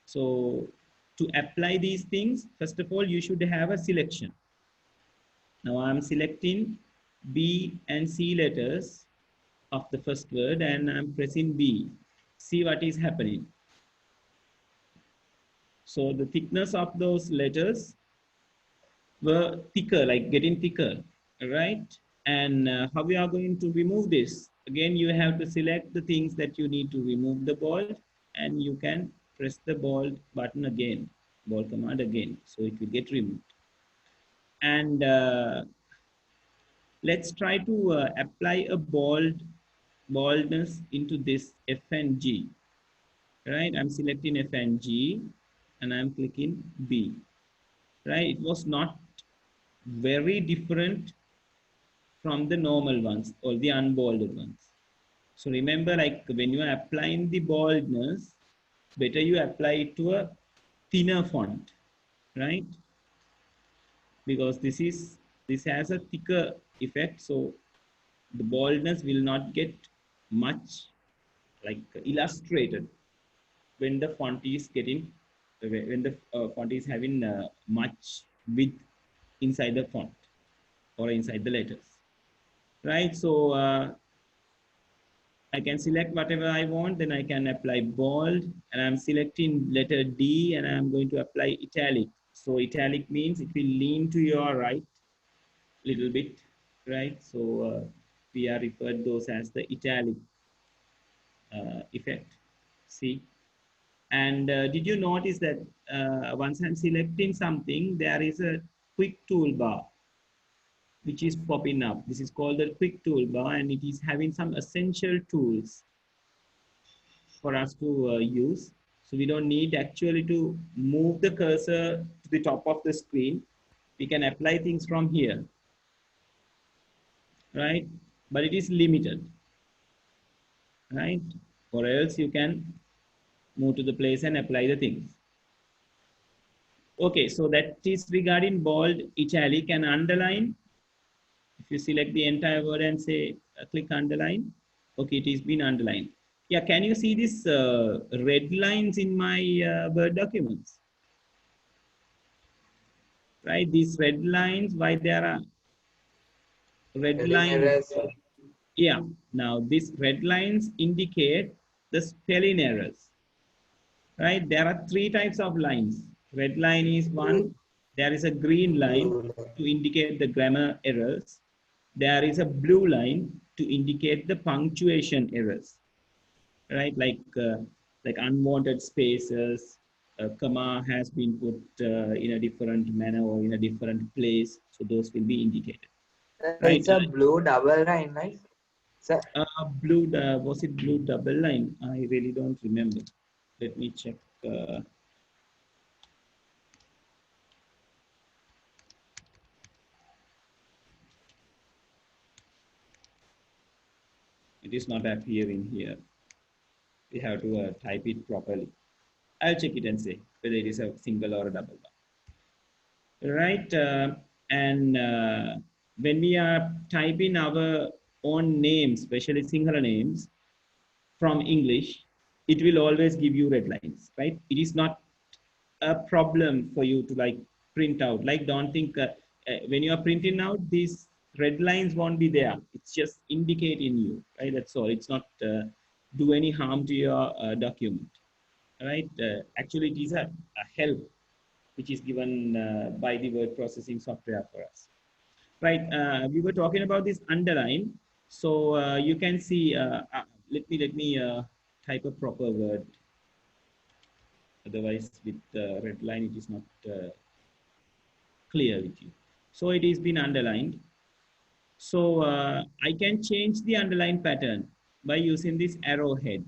So to apply these things, first of all, you should have a selection. Now I'm selecting B and C letters of the first word and I'm pressing B. See what is happening. So the thickness of those letters were thicker, like getting thicker, right? And how we are going to remove this? Again, you have to select the things that you need to remove the bold, and you can press the bold button again, bold command again, so it will get removed. And let's try to apply a boldness into this F and G, right? I'm selecting F and G, and I'm clicking B, right? It was not very different from the normal ones or the unbolded ones. So remember, like when you are applying the boldness, better you apply it to a thinner font, right? Because this has a thicker effect, so the boldness will not get much like illustrated when the font is getting when the font is having much width inside the font or inside the letters, right? So I can select whatever I want, then I can apply bold, and I'm selecting letter D and I'm going to apply italic. So italic means it will lean to your right a little bit, right? So we are referred those as the italic effect. See, and did you notice that once I'm selecting something, there is a quick toolbar which is popping up. This is called the quick toolbar, and it is having some essential tools for us to use. So we don't need actually to move the cursor to the top of the screen. We can apply things from here, right? But it is limited, right? Or else you can move to the place and apply the things. Okay, so that is regarding bold, italic, and underline. If you select the entire word and say click underline, okay, it has been underlined. Yeah, can you see this red lines in my Word documents? Right, these red lines, why there are red Spelling lines? errors. Yeah, now these red lines indicate the spelling errors, right? There are three types of lines. Red line is one. There is a green line Blue line. to indicate the grammar errors. There is a blue line to indicate the punctuation errors, right? Like unwanted spaces, a comma has been put in a different manner or in a different place, so those will be indicated, right? It's a blue double line, right? Sir, Blue, was it blue double line? I really don't remember. Let me check. It is not appearing here. We have to type it properly. I'll check it and say whether it is a single or a double one. Right? And when we are typing our own names, especially singular names from English, it will always give you red lines, right? It is not a problem for you to like print out. Like, don't think when you are printing out, these red lines won't be there. It's just indicating you, right? That's all. It's not do any harm to your document, right? Actually, it is a help which is given by the word processing software for us, right? We were talking about this underline. So you can see, let me type a proper word. Otherwise, with red line, it is not clear with you. So it is been underlined. So I can change the underline pattern by using this arrowhead,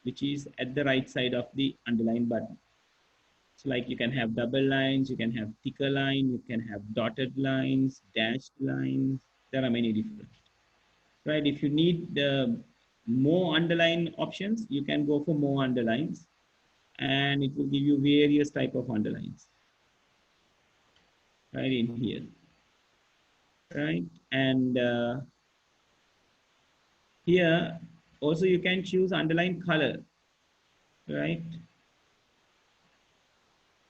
which is at the right side of the underline button. So like you can have double lines, you can have thicker line, you can have dotted lines, dashed lines. There are many different, right? If you need more underline options, you can go for more underlines, and it will give you various type of underlines right in here, right? And here also you can choose underline color, right?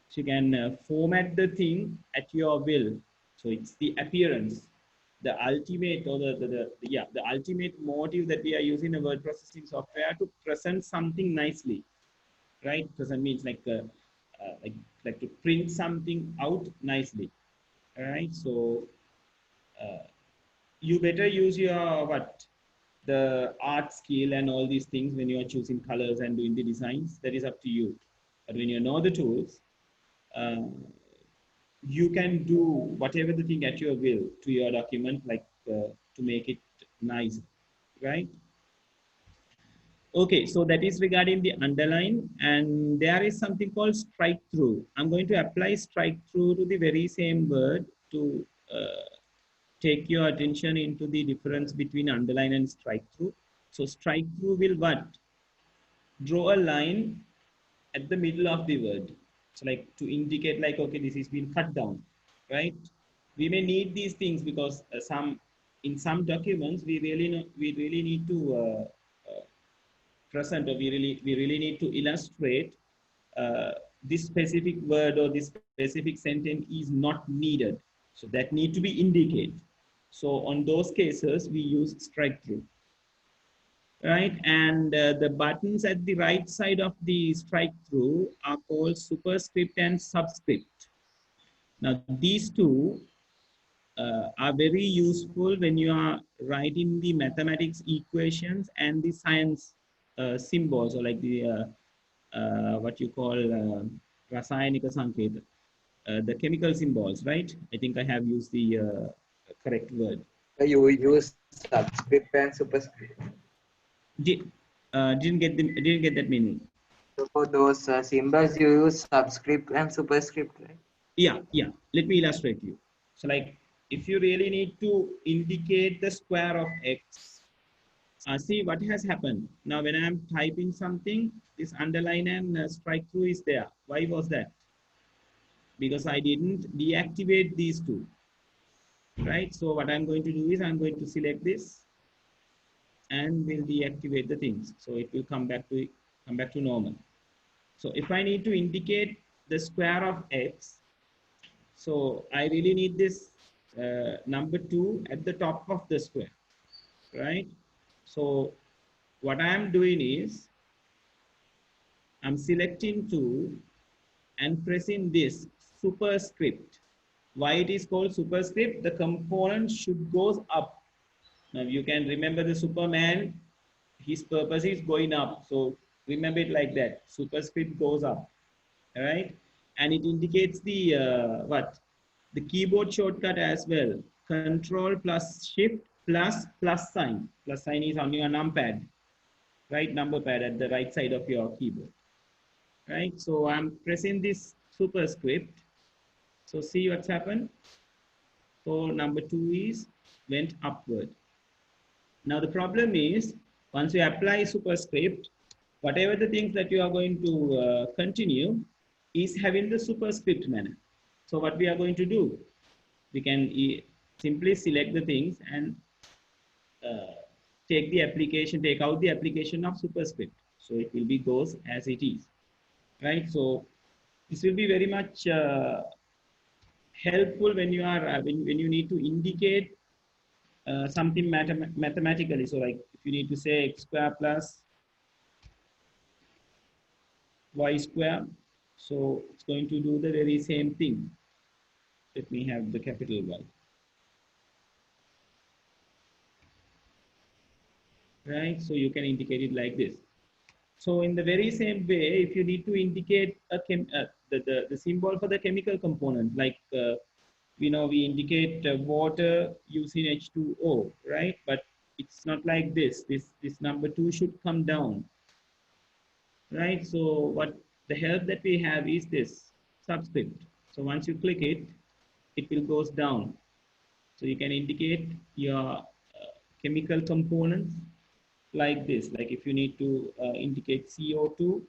So you can format the thing at your will. So it's the appearance, the ultimate, or the ultimate motive that we are using a word processing software to present something nicely, right? Present means like to print something out nicely, all right? So uh, you better use your the art skill and all these things when you are choosing colors and doing the designs. That is up to you. But when you know the tools, uh, you can do whatever the thing at your will to your document, like to make it nice, right? Okay, so that is regarding the underline, and there is something called strike through. I'm going to apply strike through to the very same word to take your attention into the difference between underline and strike through. So strike through will what? Draw a line at the middle of the word. So like to indicate like, okay, this is been cut down, right? We may need these things because in some documents we really need to present, or we really need to illustrate this specific word or this specific sentence is not needed. So that need to be indicated. So on those cases, we use strike through, right? And the buttons at the right side of the strike through are called superscript and subscript. Now, these two are very useful when you are writing the mathematics equations and the science symbols, or like the what you call rasayanika sanketa, the chemical symbols, right? I think I have used the correct word. You use subscript and superscript. Didn't get that meaning. So for those symbols, you use subscript and superscript, right? Yeah. Let me illustrate you. So like, if you really need to indicate the square of x, see what has happened. Now, when I'm typing something, this underline and strike through is there. Why was that? Because I didn't deactivate these two, right? So what I'm going to do is I'm going to select this and will deactivate the things. So it will come back to normal. So if I need to indicate the square of x, so I really need this number 2 at the top of the square, right? So what I am doing is I'm selecting 2 and pressing this superscript. Why it is called superscript? The component should goes up. Now you can remember the Superman, his purpose is going up. So remember it like that. Superscript goes up, all right? And it indicates the the keyboard shortcut as well. Control plus shift plus sign. Plus sign is on your numpad, right? Number pad at the right side of your keyboard, right? So I'm pressing this superscript. So see what's happened. So number 2 is went upward. Now the problem is, once you apply superscript, whatever the things that you are going to continue is having the superscript manner. So what we are going to do, we can simply select the things and uh, take out the application of superscript. So it will be goes as it is, right? So this will be very much helpful when you are when you need to indicate something mathematically. So like if you need to say x square plus y square, so it's going to do the very same thing. Let me have the capital Y, right? So you can indicate it like this. So in the very same way, if you need to indicate the symbol for the chemical component, like we know we indicate water using H2O, right? But it's not like this. This number 2 should come down, right? So what the help that we have is this subscript. So once you click it, it will goes down. So you can indicate your chemical components like this. Like if you need to indicate CO2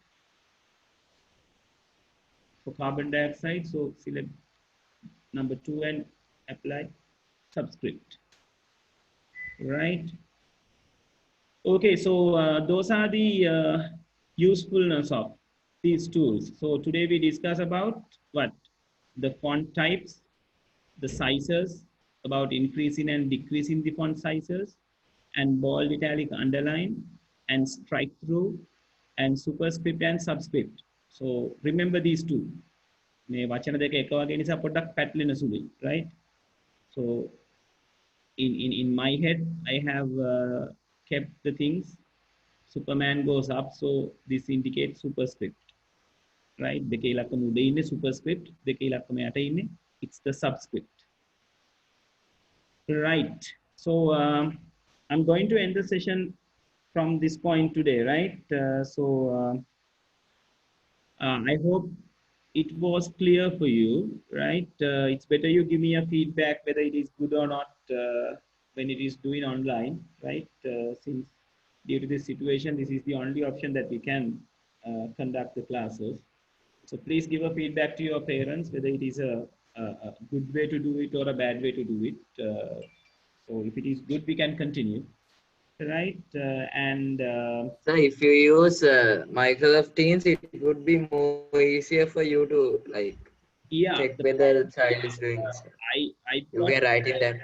for carbon dioxide, so select number 2 and apply subscript, right? Okay, so those are the usefulness of these tools. So today we discuss about what? The font types, the sizes, about increasing and decreasing the font sizes, and bold, italic, underline, and strike through, and superscript and subscript. So remember these two. මේ වචන දෙක එක වගේ නිසා පොඩ්ඩක් පැටලෙන සුළුයි, right? So in my head I have kept the things. Superman goes up, so this indicates superscript, right? දෙකේ ඉලක්කම උඩ ඉන්නේ superscript, දෙකේ ඉලක්කම යට ඉන්නේ, it's the subscript, right? So I'm going to end the session from this point today, right? I hope it was clear for you, right? It's better you give me a feedback whether it is good or not when it is doing online, right? Since due to this situation, this is the only option that we can conduct the classes. So please give a feedback to your parents whether it is a good way to do it or a bad way to do it. So if it is good, we can continue, right? So if you use Microsoft Teams, it would be more easier for you to like check whether the child is doing so. You can write in that.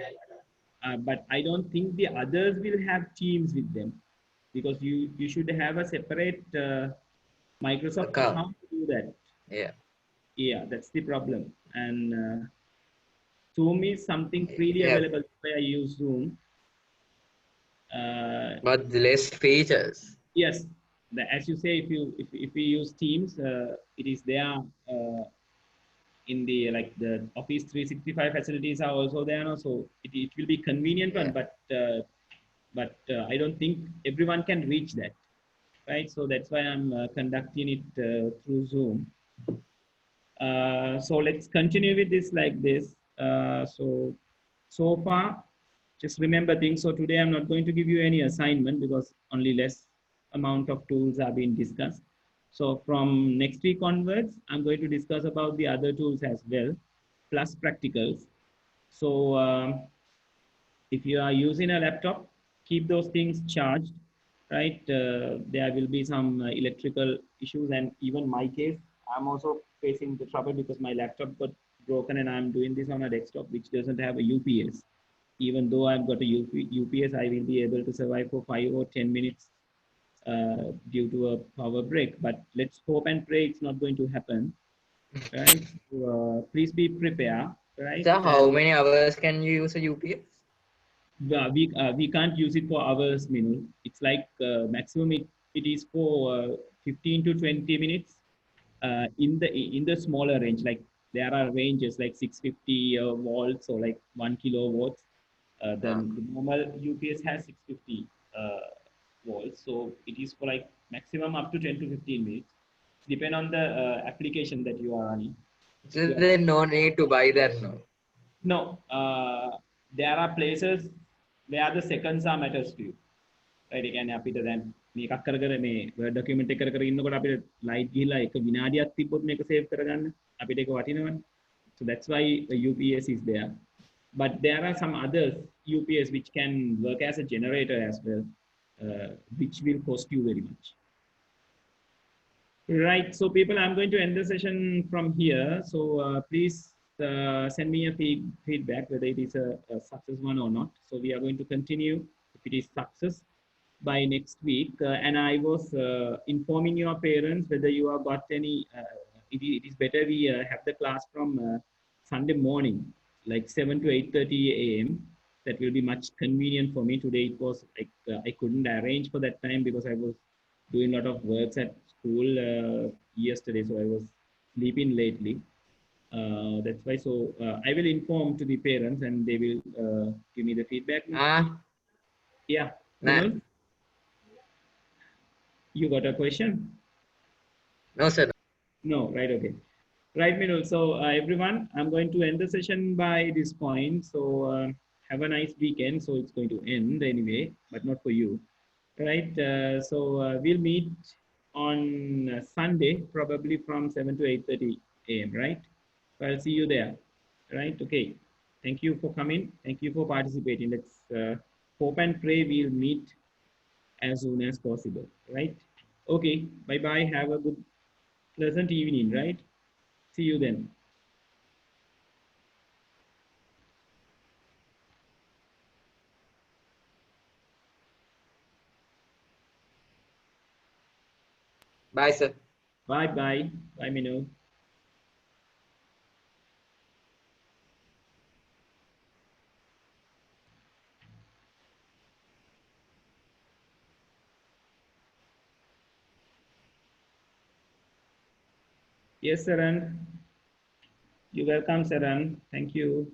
But I don't think the others will have Teams with them, because you should have a separate Microsoft account to do that. Yeah, that's the problem. And Zoom is something freely available. I use Zoom. But less features. Yes, as you say, if we use Teams, it is there in the like the Office 365 facilities are also there now, so it will be convenient one, but I don't think everyone can reach that, right? So that's why I'm conducting it through Zoom. So let's continue with this like this. So far, just remember things. So today I'm not going to give you any assignment because only less amount of tools are being discussed. So from next week onwards, I'm going to discuss about the other tools as well, plus practicals. So if you are using a laptop, keep those things charged, right? There will be some electrical issues, and even my case, I'm also facing the trouble because my laptop got broken and I'm doing this on a desktop which doesn't have a UPS. Even though I've got a UPS, I will be able to survive for 5 or 10 minutes due to a power break. But let's hope and pray it's not going to happen, right? So, please be prepared, right? So how many hours can you use a UPS? We can't use it for hours, Minu. It's like maximum it is for 15 to 20 minutes in the smaller range. Like there are ranges like 650 volts or like 1 kilovolts. The normal UPS has 650 volts, so it is for like maximum up to 10 to 15 minutes, depend on the application that you are running. So there's no need to buy that, no? No, there are places where the seconds are matters to you, right? Again, අපිට දැන් මේකක් කර කර මේ Word document එක කර කර ඉන්නකොට අපිට light ගිහිලා එක විනාඩියක් තිබ්බොත් මේක save කරගන්න අපිට ඒක වටිනවනේ. So that's why the UPS is there. But there are some other UPS which can work as a generator as well, which will cost you very much. Right, so people, I'm going to end the session from here. So please send me a feedback whether it is a success one or not. So we are going to continue if it is success by next week. And I was informing your parents whether you have got any, it is better we have the class from Sunday morning, like 7 to 8:30 a.m. That will be much convenient for me. Today it was like I couldn't arrange for that time because I was doing a lot of works at school yesterday, so I was sleeping lately. That's why. So I will inform to the parents, and they will give me the feedback. Yeah, Nah. You got a question? No, sir. No, right? Okay. Right, Minul. So, everyone, I'm going to end the session by this point. So, have a nice weekend. So, it's going to end anyway, but not for you. Right. We'll meet on Sunday, probably from 7 to 8:30 a.m. Right. So I'll see you there. Right. Okay. Thank you for coming. Thank you for participating. Let's hope and pray we'll meet as soon as possible. Right. Okay. Bye bye. Have a good, pleasant evening. Right. See you then. Bye, sir. Bye bye. Bye, Minu. Yes, Saran. You're welcome, Saran. Thank you.